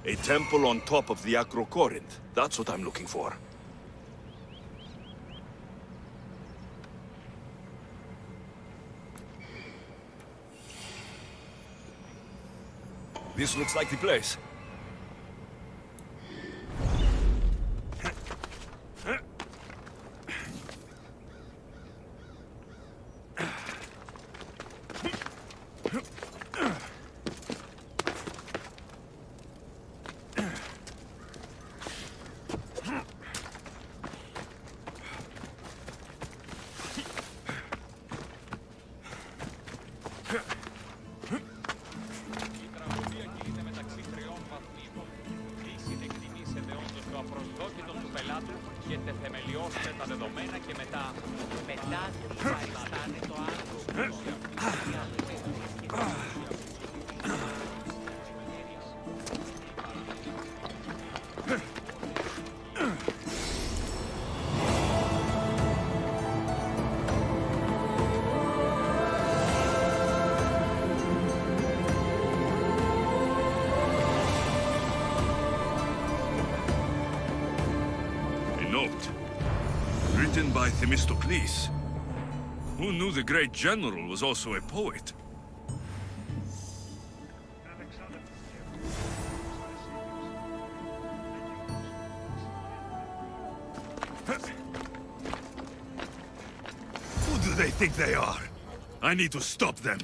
C: A temple on top of the Acrocorinth. That's what I'm looking for. This looks like the place. Written by Themistocles. Who knew the great general was also a poet? Who do they think they are? I need to stop them.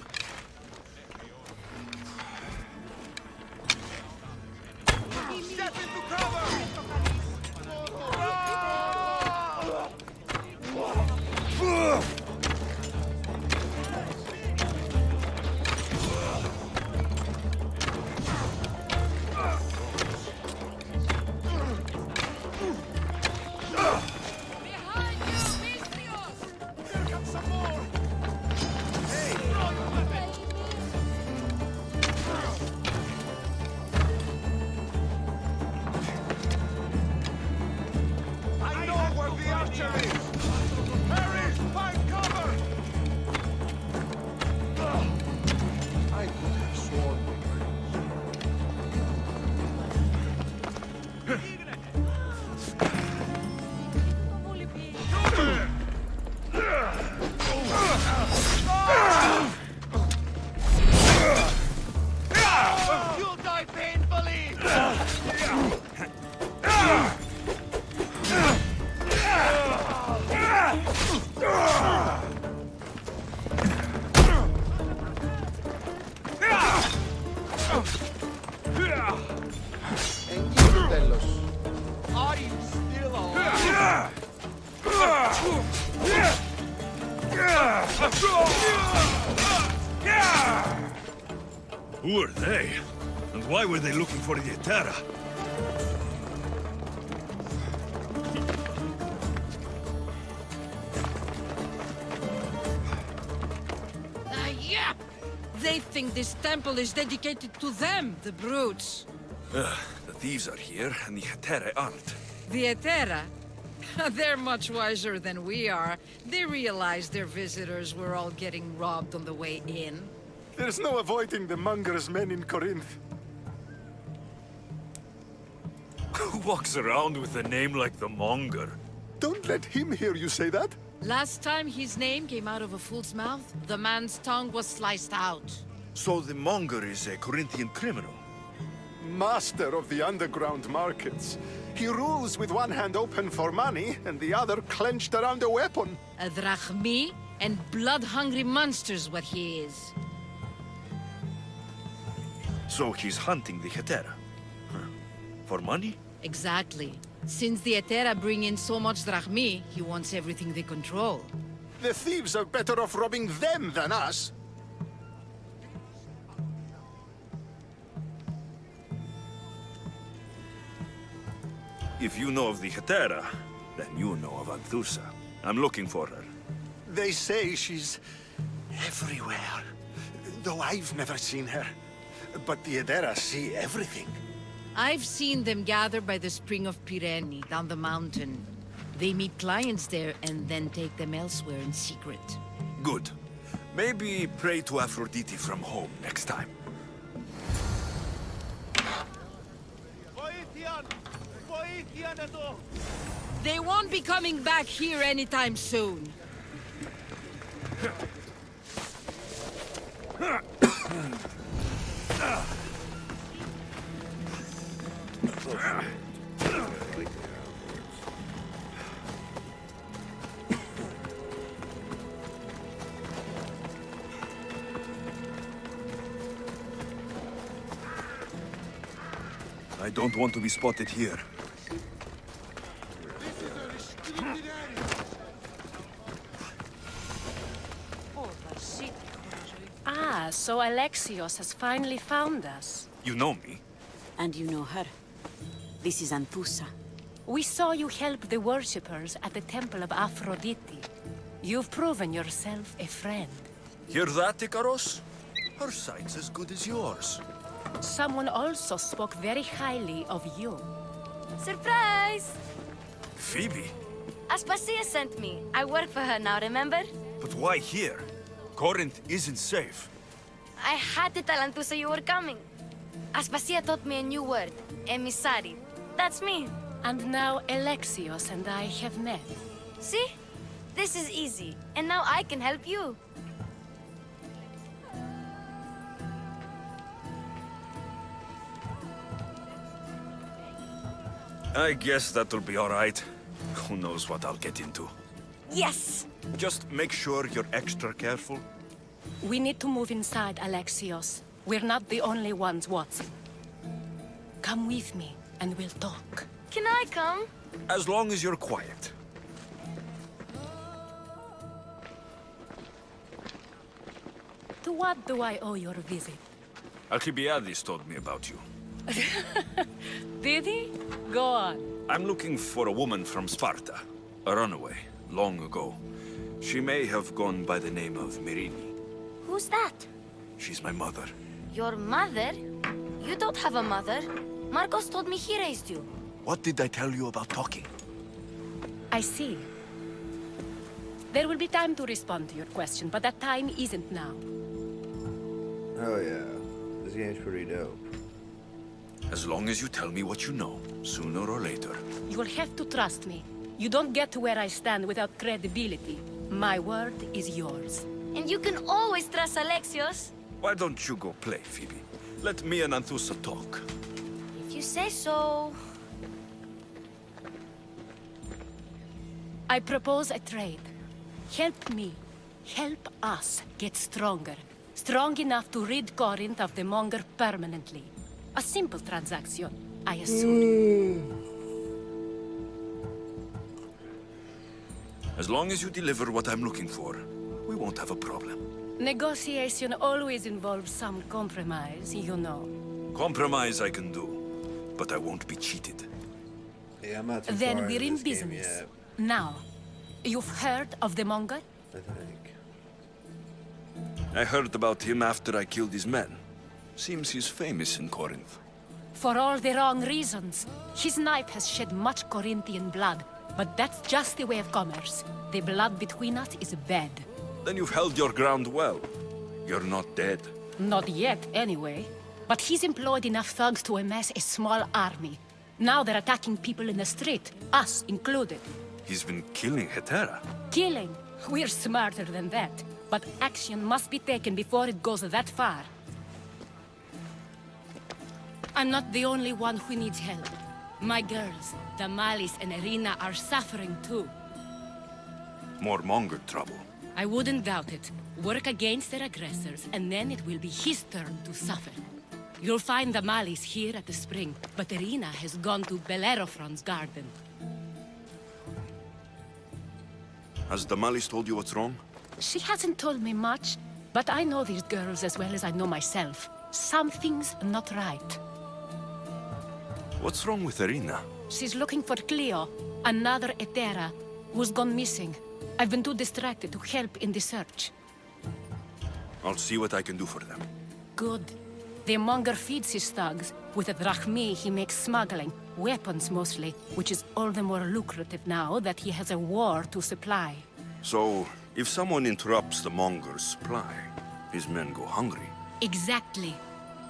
C: Who are they? And why were they looking for the Etera?
E: Yeah! They think this temple is dedicated to them, the brutes.
C: The thieves are here, and the Etera aren't.
E: The Etera? They're much wiser than we are. They realized their visitors were all getting robbed on the way in.
I: There's no avoiding the monger's men in Corinth.
C: Who walks around with a name like the Monger?
I: Don't let him hear you say that.
E: Last time his name came out of a fool's mouth, the man's tongue was sliced out.
C: So the Monger is a Corinthian criminal?
I: Master of the underground markets. He rules with one hand open for money and the other clenched around a weapon.
E: A drachmi and blood-hungry monster's what he is.
C: So he's hunting the Etera? Huh. For money?
E: Exactly. Since the Etera bring in so much drachmi, he wants everything they control.
I: The thieves are better off robbing them than us.
C: If you know of the Etera, then you know of Anthusa. I'm looking for her.
I: They say she's everywhere, though I've never seen her. But the Edera see everything.
E: I've seen them gather by the spring of Pirene, down the mountain. They meet clients there and then take them elsewhere in secret.
C: Good. Maybe pray to Aphrodite from home next time.
E: They won't be coming back here anytime soon.
C: I don't want to be spotted here.
R: Ah, so Alexios has finally found us.
C: You know me?
S: And you know her. This is Anthusa.
R: We saw you help the worshippers at the Temple of Aphrodite. You've proven yourself a friend.
C: Hear that, Ikaros? Her sight's as good as yours.
R: Someone also spoke very highly of you.
L: Surprise!
C: Phoebe?
L: Aspasia sent me. I work for her now, remember?
C: But why here? Corinth isn't safe.
L: I had to tell Anthusa you were coming. Aspasia taught me a new word, emissary. That's me.
R: And now Alexios and I have met.
L: See? This is easy. And now I can help you.
C: I guess that'll be all right. Who knows what I'll get into.
L: Yes!
C: Just make sure you're extra careful.
R: We need to move inside, Alexios. We're not the only ones watching. Come with me, and we'll talk.
L: Can I come?
C: As long as you're quiet.
R: To what do I owe your visit?
C: Alcibiades told me about you.
R: Did he? Go on.
C: I'm looking for a woman from Sparta. A runaway, long ago. She may have gone by the name of Myrine.
L: Who's that?
C: She's my mother.
L: Your mother? You don't have a mother. Marcos told me he raised you.
C: What did I tell you about talking?
R: I see. There will be time to respond to your question, but that time isn't now.
B: Oh yeah, this game's pretty dope.
C: As long as you tell me what you know, sooner or later.
R: You will have to trust me. You don't get to where I stand without credibility. My word is yours.
L: And you can always trust Alexios.
C: Why don't you go play, Phoebe? Let me and Anthusa talk.
L: If you say so.
R: I propose a trade. Help me. Help us get stronger. Strong enough to rid Corinth of the Monger permanently. A simple transaction, I assume.
C: As long as you deliver what I'm looking for, we won't have a problem.
R: Negotiation always involves some compromise, you know.
C: Compromise I can do, but I won't be cheated.
B: Yeah, I'm not too
R: Then
B: far
R: we're
B: into
R: in
B: this game
R: business.
B: yet,
R: Now, you've heard of the Monger?
B: I think.
C: I heard about him after I killed his men. Seems he's famous in Corinth.
R: For all the wrong reasons. His knife has shed much Corinthian blood, but that's just the way of commerce. The blood between us is bad.
C: Then you've held your ground well. You're not dead.
R: Not yet, anyway. But he's employed enough thugs to amass a small army. Now they're attacking people in the street, us included.
C: He's been killing Hetera.
R: Killing? We're smarter than that. But action must be taken before it goes that far. I'm not the only one who needs help. My girls, Damalis and Irina, are suffering too.
C: More Monger trouble.
R: I wouldn't doubt it. Work against their aggressors, and then it will be his turn to suffer. You'll find Damalis here at the spring, but Irina has gone to Bellerophon's garden.
C: Has Damalis told you what's wrong?
R: She hasn't told me much, but I know these girls as well as I know myself. Something's not right.
C: What's wrong with Irina?
R: She's looking for Cleo, another Hetera, who's gone missing. I've been too distracted to help in the search.
C: I'll see what I can do for them.
R: Good. The Monger feeds his thugs. With the drachmi, he makes smuggling. Weapons, mostly, which is all the more lucrative now that he has a war to supply.
C: So, if someone interrupts the Monger's supply, his men go hungry.
R: Exactly.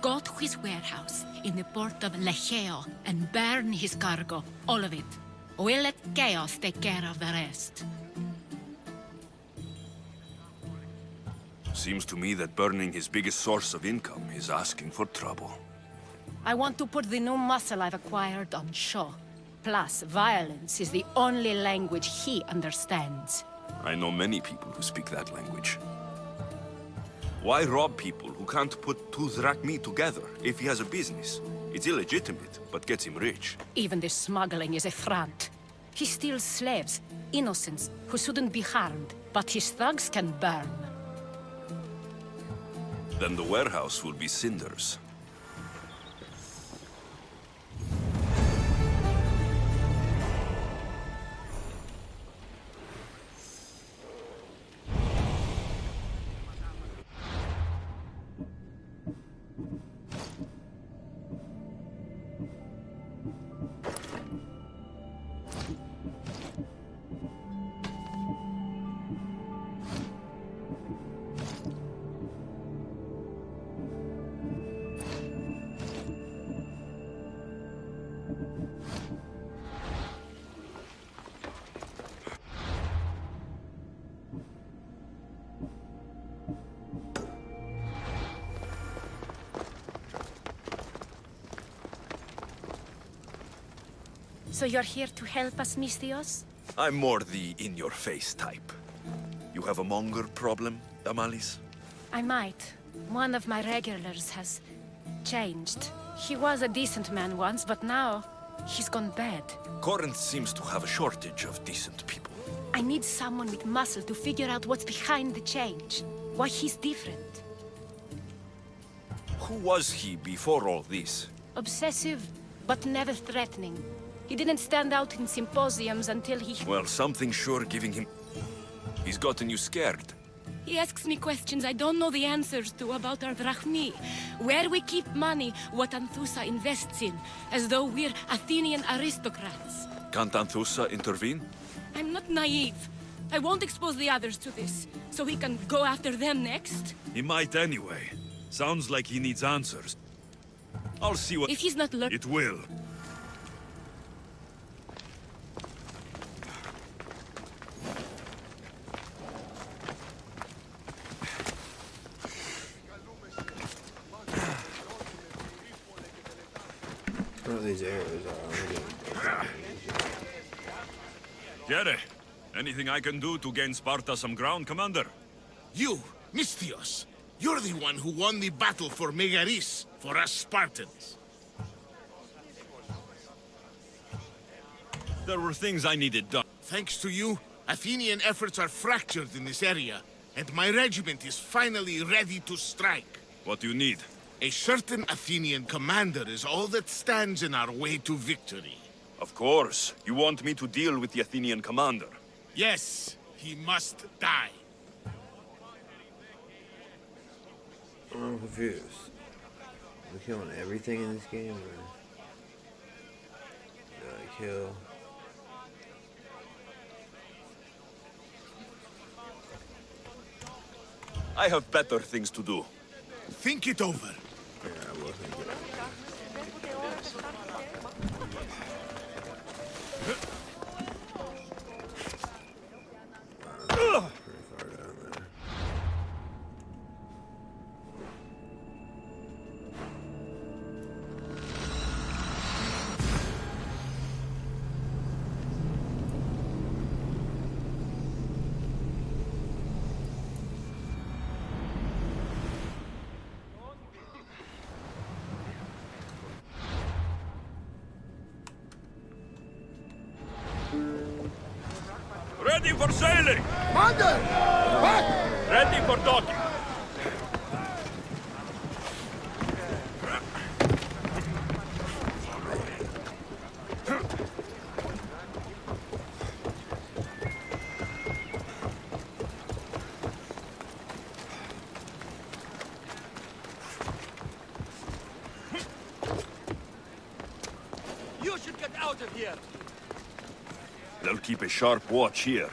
R: Go to his warehouse in the port of Lecheo and burn his cargo, all of it. We'll let chaos take care of the rest.
C: Seems to me that burning his biggest source of income is asking for trouble.
R: I want to put the new muscle I've acquired on show. Plus, violence is the only language he understands.
C: I know many people who speak that language. Why rob people who can't put two drachmi together if he has a business? It's illegitimate, but gets him rich.
R: Even the smuggling is a front. He steals slaves, innocents, who shouldn't be harmed, but his thugs can burn.
C: Then the warehouse will be cinders.
R: So you're here to help us, Misthios?
C: I'm more the in-your-face type. You have a Monger problem, Damalis?
R: I might. One of my regulars has changed. He was a decent man once, but now he's gone bad.
C: Corinth seems to have a shortage of decent people.
R: I need someone with muscle to figure out what's behind the change. Why he's different.
C: Who was he before all this?
R: Obsessive, but never threatening. He didn't stand out in symposiums until he...
C: Well, something sure giving him... He's gotten you scared.
R: He asks me questions I don't know the answers to about our drachmi. Where we keep money, what Anthusa invests in. As though we're Athenian aristocrats.
C: Can't Anthusa intervene?
R: I'm not naive. I won't expose the others to this, so he can go after them next.
C: He might anyway. Sounds like he needs answers. I'll see what...
R: If he's not
C: It will.
B: What these arrows are.
C: Jere, anything I can do to gain Sparta some ground, Commander?
T: You, Misthios, you're the one who won the battle for Megaris, for us Spartans.
C: There were things I needed done.
T: Thanks to you, Athenian efforts are fractured in this area, and my regiment is finally ready to strike.
C: What do you need?
T: A certain Athenian commander is all that stands in our way to victory.
C: Of course. You want me to deal with the Athenian commander?
T: Yes, he must die.
B: I'm confused. We're killing everything in this game, or do I kill?
C: I have better things to do.
T: Think it over.
B: Yeah, I will think it over. Pretty far down there.
C: Ready for sailing!
I: Commander! Back!
C: Ready for docking!
J: You should get out of here!
C: They'll keep a sharp watch here.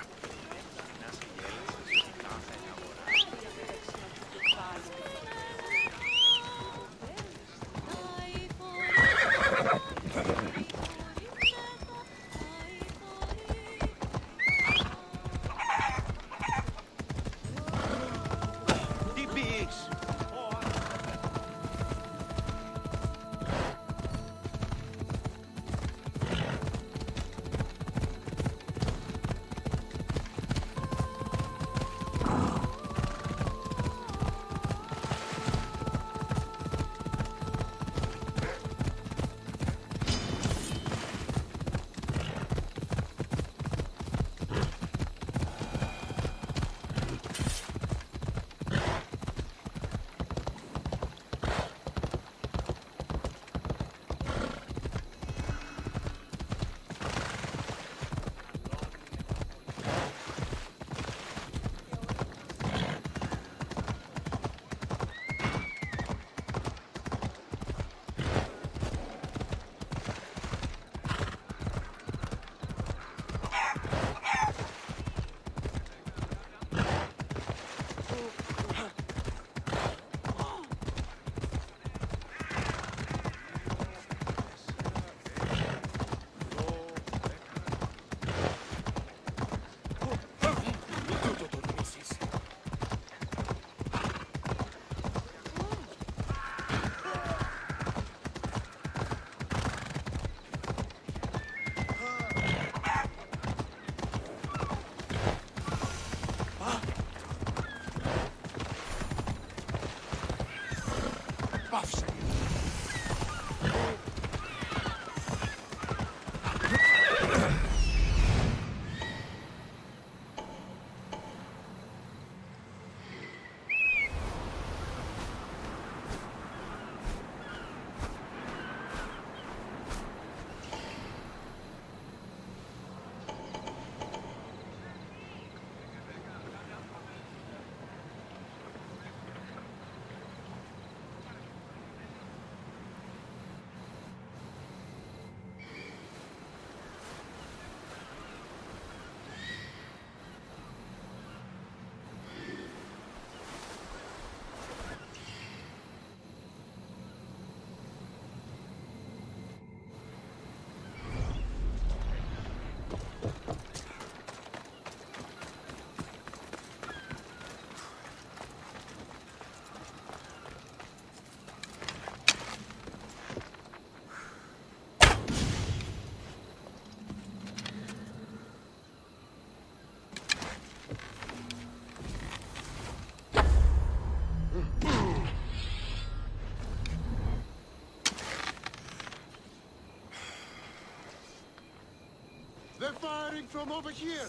I: They're firing from over here!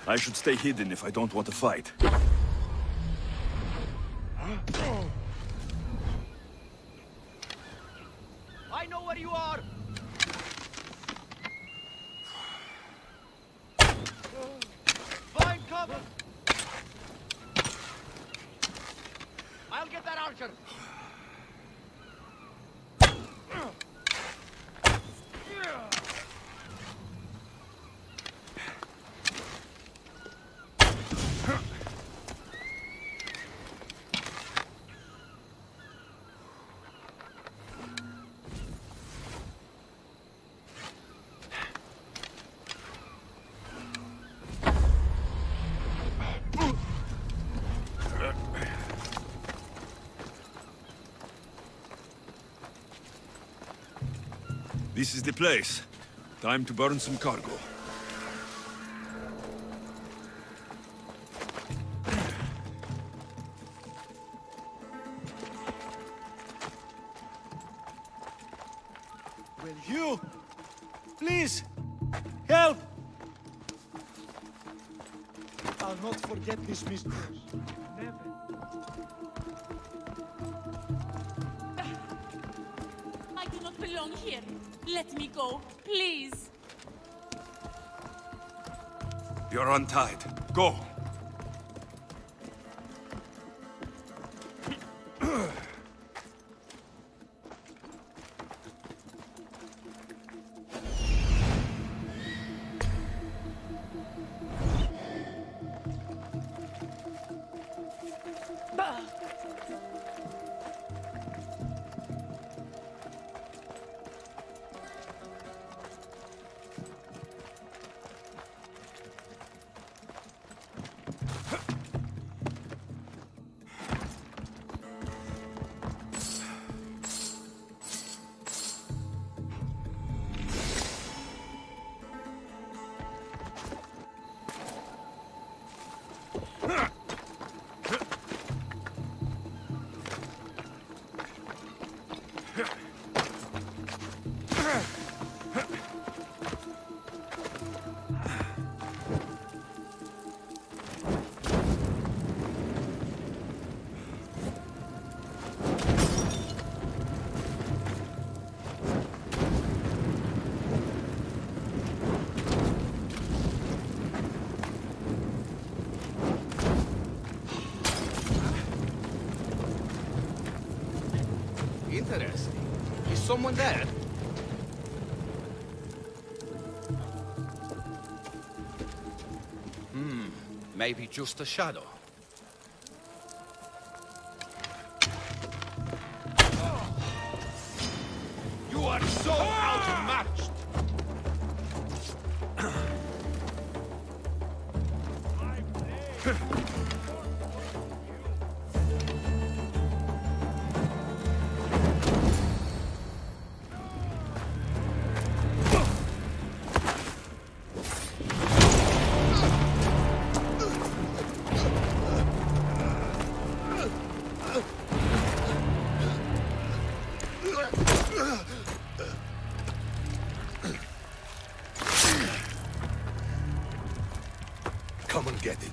C: I should stay hidden if I don't want to fight.
J: I know where you are! Find cover! I'll get that archer!
C: This is the place. Time to burn some cargo.
P: Will you? Please! Help! I'll not forget this, mistress. Never.
U: I do not belong here. Let me go, please.
C: You're untied. Go!
J: Interesting. Is someone there? Maybe just a shadow. You are so outmatched!
T: Come and get it.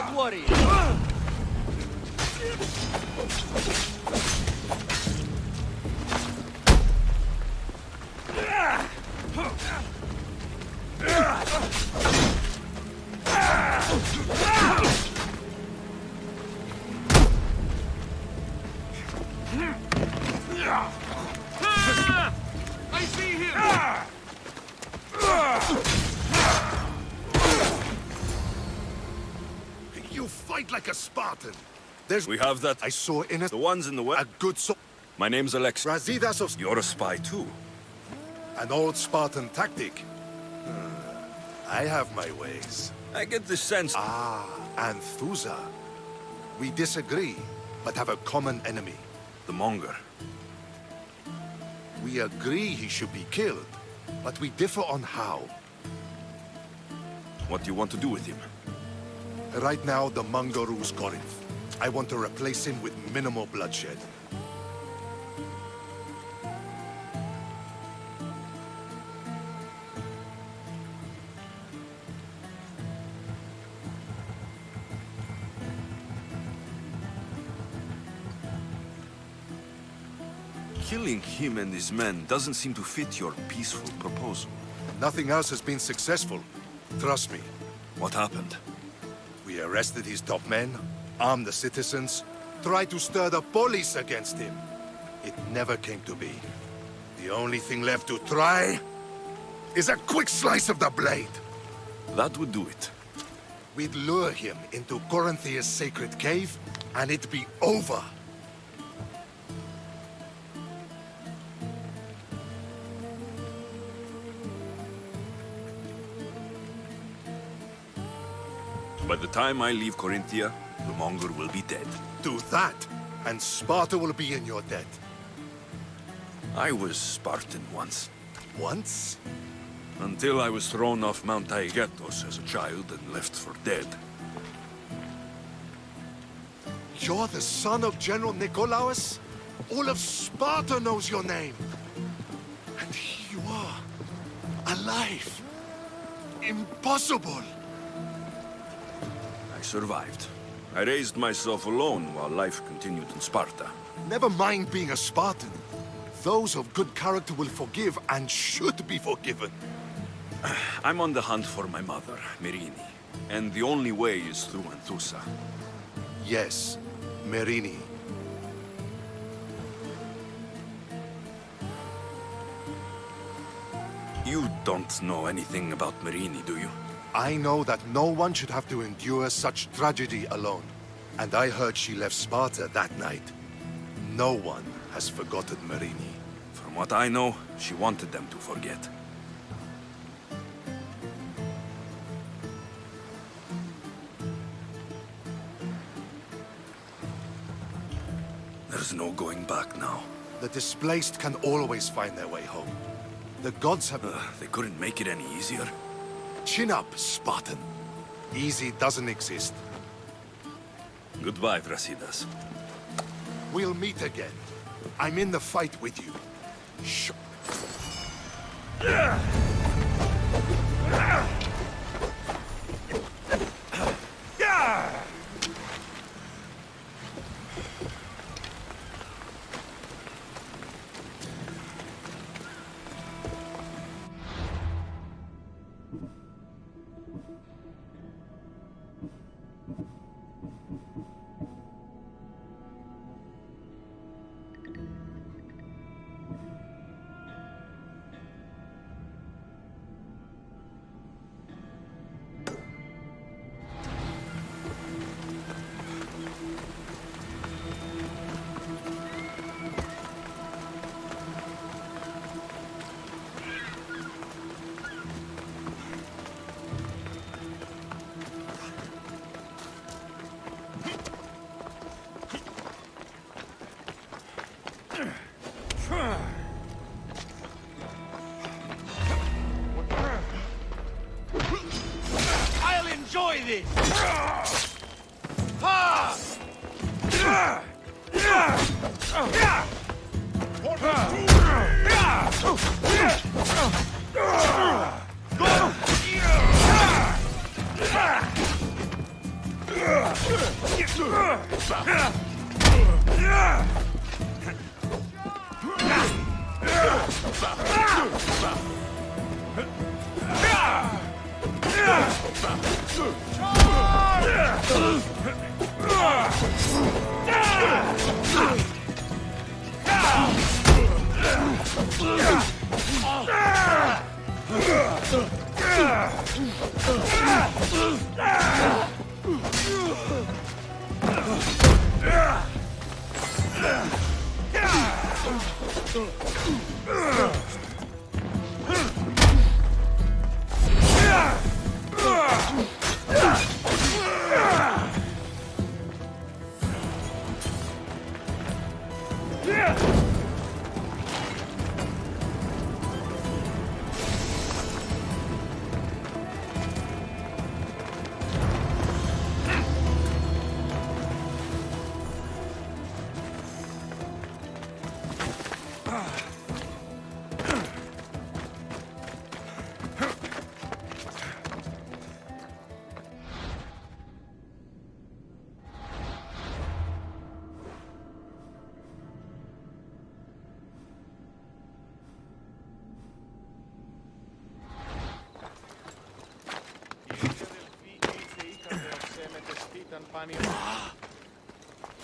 J: Don't worry.
T: I see him!
I: You fight like a Spartan.
C: We have that.
I: I saw in it.
C: The ones in the west.
I: A good
C: My name's Alex.
I: Razidas of...
C: You're a spy too.
I: An old Spartan tactic. I have my ways.
C: I get the sense.
I: And Thusa. We disagree, but have a common enemy.
C: The Monger.
I: We agree he should be killed, but we differ on how.
C: What do you want to do with him?
I: Right now, the Monger rules Corinth. I want to replace him with minimal bloodshed.
C: Killing him and his men doesn't seem to fit your peaceful proposal.
I: Nothing else has been successful. Trust me.
C: What happened?
I: We arrested his top men, armed the citizens, tried to stir the police against him. It never came to be. The only thing left to try is a quick slice of the blade.
C: That would do it.
I: We'd lure him into Corinthia's sacred cave, and it'd be over.
C: By the time I leave Corinthia, the Monger will be dead.
I: Do that, and Sparta will be in your debt.
C: I was Spartan once.
I: Once?
C: Until I was thrown off Mount Taygetos as a child and left for dead.
I: You're the son of General Nikolaos? All of Sparta knows your name. And here you are, alive. Impossible.
C: I survived. I raised myself alone while life continued in Sparta.
I: Never mind being a Spartan. Those of good character will forgive and should be forgiven.
C: I'm on the hunt for my mother, Merini. And the only way is through Anthusa.
I: Yes, Merini.
C: You don't know anything about Merini, do you?
I: I know that no one should have to endure such tragedy alone. And I heard she left Sparta that night. No one has forgotten Merini.
C: From what I know, she wanted them to forget. There's no going back now.
I: The displaced can always find their way home. The gods have...
C: They couldn't make it any easier.
I: Chin up, Spartan. Easy doesn't exist.
C: Goodbye, Brasidas.
I: We'll meet again. I'm in the fight with you. Shh.
J: I'll enjoy this!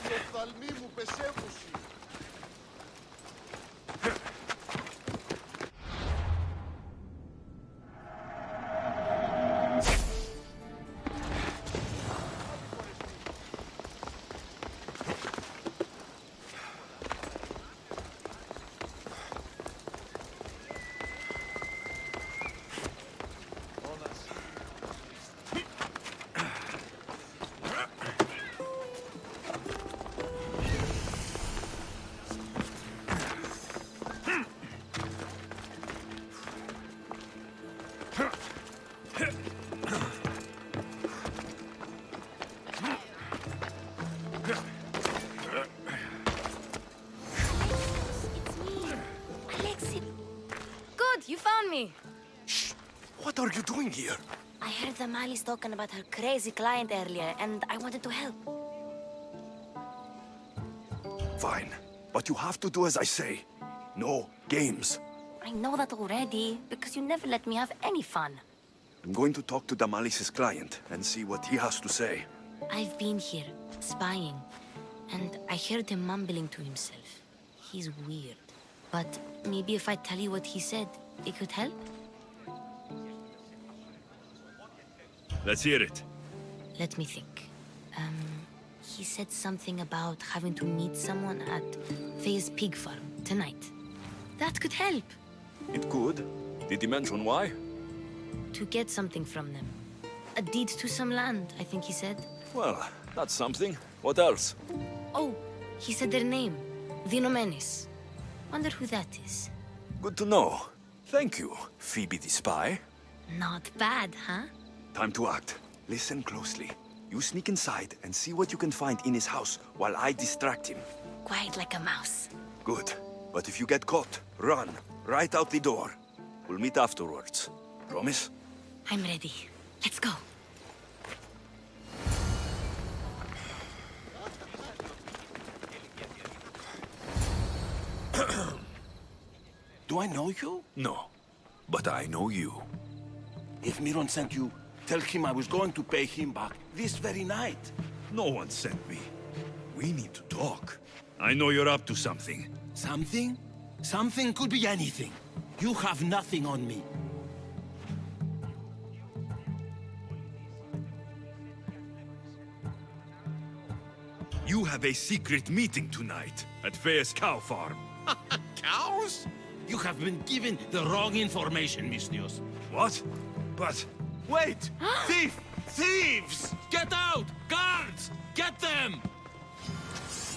T: Η οφθαλμή μου πεσέβουσι.
L: You found me.
C: Shh! What are you doing here?
L: I heard the Mali's talking about her crazy client earlier, and I wanted to help.
C: Fine, but you have to do as I say. No games.
L: I know that already, because you never let me have any fun.
C: I'm going to talk to Damalis's client and see what he has to say.
L: I've been here, spying, and I heard him mumbling to himself. He's weird. But maybe if I tell you what he said, it could help?
C: Let's hear it.
L: Let me think. He said something about having to meet someone at Faye's pig farm tonight. That could help.
C: It could. Did he mention why?
L: To get something from them. A deed to some land, I think he said.
C: Well, that's something. What else?
L: Oh, he said their name. Vinomenes. Wonder who that is.
C: Good to know. Thank you, Phoebe the spy.
L: Not bad, huh?
C: Time to act. Listen closely. You sneak inside and see what you can find in his house while I distract him.
L: Quiet like a mouse.
C: Good. But if you get caught, run. Right out the door. We'll meet afterwards. Promise?
L: I'm ready. Let's go.
M: Do I know you?
C: No. But I know you.
M: If Miron sent you, tell him I was going to pay him back this very night.
C: No one sent me. We need to talk. I know you're up to something.
M: Something? Something could be anything. You have nothing on me.
C: You have a secret meeting tonight at Faye's cow farm.
M: Cows? You have been given the wrong information, Mistios.
C: What? But...
M: Wait! Thief! Thieves! Get out! Guards! Get them!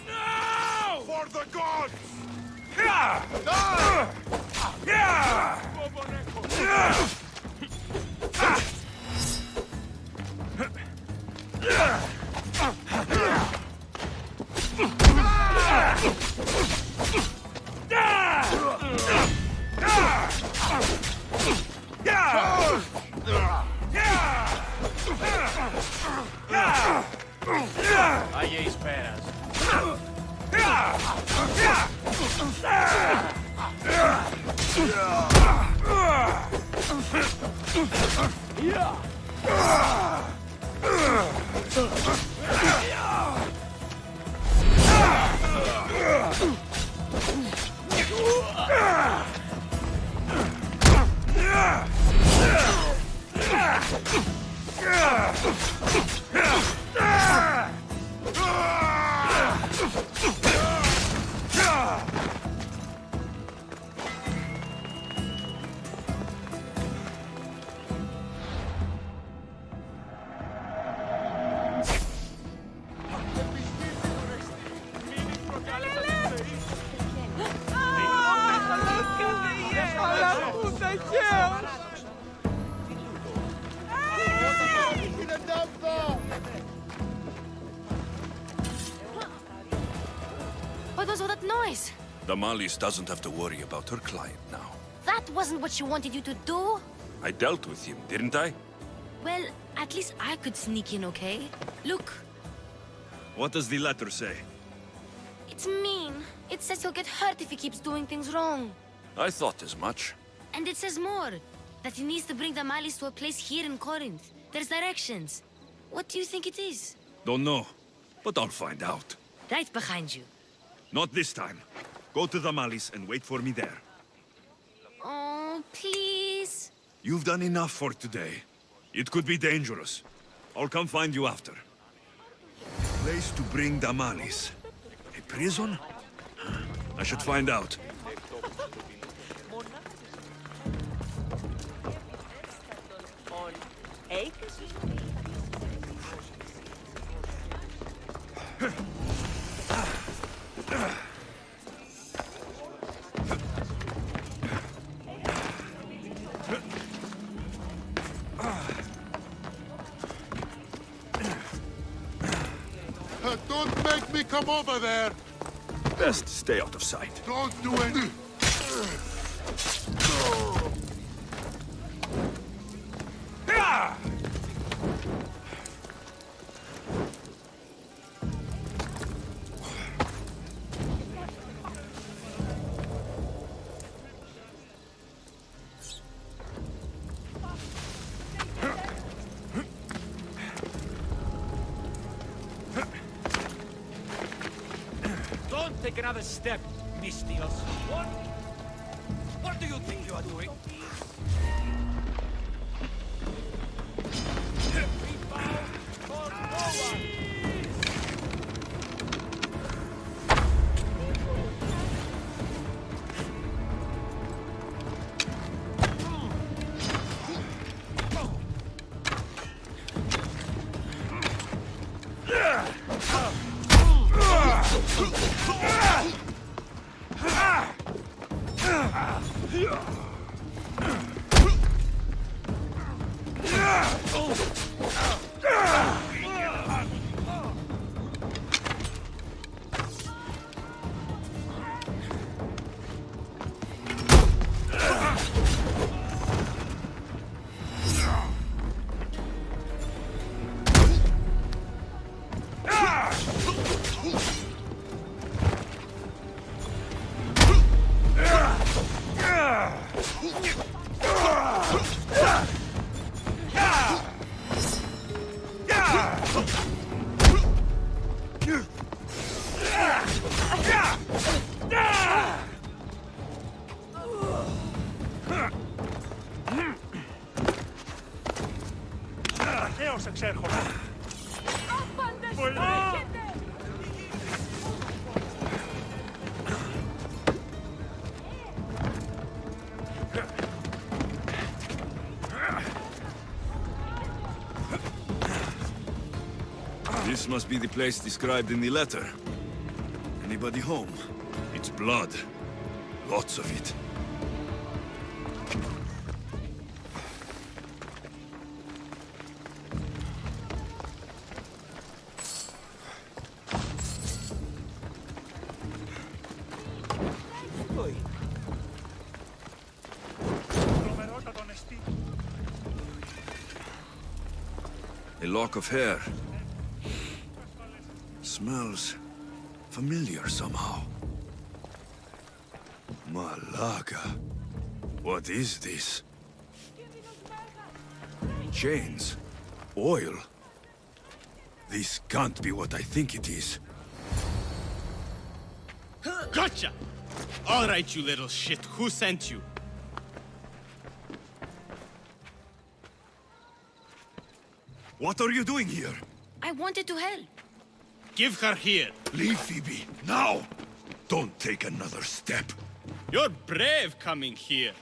T: No! For the gods!
F: Aie esperas.
L: What was all that noise?
C: Damalis doesn't have to worry about her client now.
L: That wasn't what she wanted you to do.
C: I dealt with him, didn't I?
L: Well, at least I could sneak in, okay? Look,
C: What does the letter say?
L: it's mean. It says he'll get hurt if he keeps doing things wrong.
C: I thought as much.
L: And it says more. That he needs to bring the Malis to a place here in Corinth. There's directions. What do you think it is?
C: Don't know, but I'll find out.
L: Right behind you.
C: Not this time. Go to Damalis and wait for me there.
L: Oh, please.
C: You've done enough for today. It could be dangerous. I'll come find you after. Place to bring Damalis. A prison? I should find out.
D: Don't make me come over there!
C: Best stay out of sight.
D: Don't do any...
J: Don't take another step, Mistios. What do you think you are doing?
C: This must be the place described in the letter. Anybody home? It's blood. Lots of it. A lock of hair. Smells familiar somehow. Malaga. What is this? Chains? Oil? This can't be what I think it is.
F: Gotcha! All right, you little shit. Who sent you?
C: What are you doing here?
L: I wanted to help.
F: Give her here.
C: Leave Phoebe, now! Don't take another step.
F: You're brave coming here.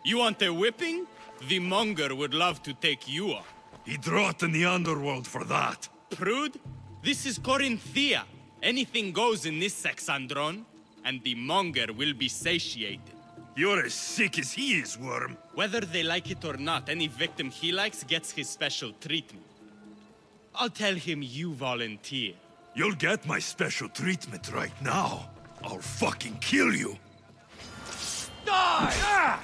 F: You want a whipping? The monger would love to take you on.
C: He'd rot in the underworld for that.
F: Prude, this is Corinthia. Anything goes in this Sexandron, and the monger will be satiated.
C: You're as sick as he is, Worm.
F: Whether they like it or not, any victim he likes gets his special treatment. I'll tell him you volunteer.
C: You'll get my special treatment right now. I'll fucking kill you. Die!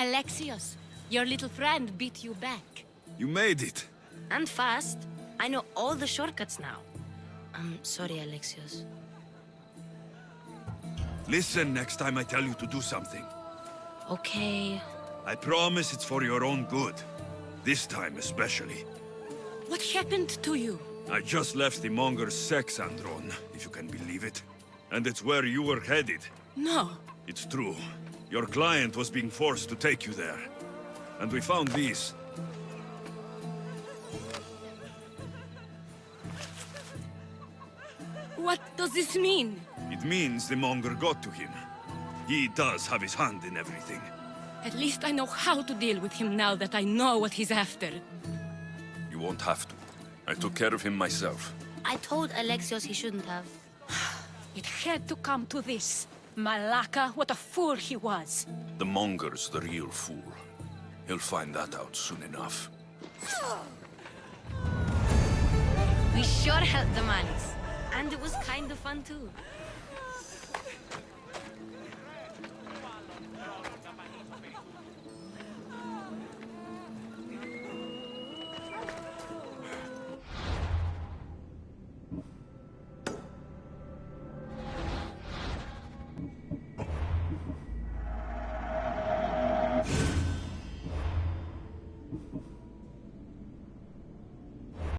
R: Alexios, your little friend beat you back.
C: You made it.
L: And fast. I know all the shortcuts now. I'm sorry, Alexios.
C: Listen next time I tell you to do something.
L: Okay.
C: I promise it's for your own good. This time especially.
R: What happened to you?
C: I just left the monger's Sexandron, if you can believe it. And it's where you were headed.
R: No.
C: It's true. Your client was being forced to take you there. And we found these.
R: What does this mean?
C: It means the monger got to him. He does have his hand in everything.
R: At least I know how to deal with him now that I know what he's after.
C: You won't have to. I took care of him myself.
L: I told Alexios he shouldn't have.
R: It had to come to this. Malaka, what a fool he was.
C: The monger's the real fool. He'll find that out soon enough.
L: We sure helped the Manis. And it was kind of fun too.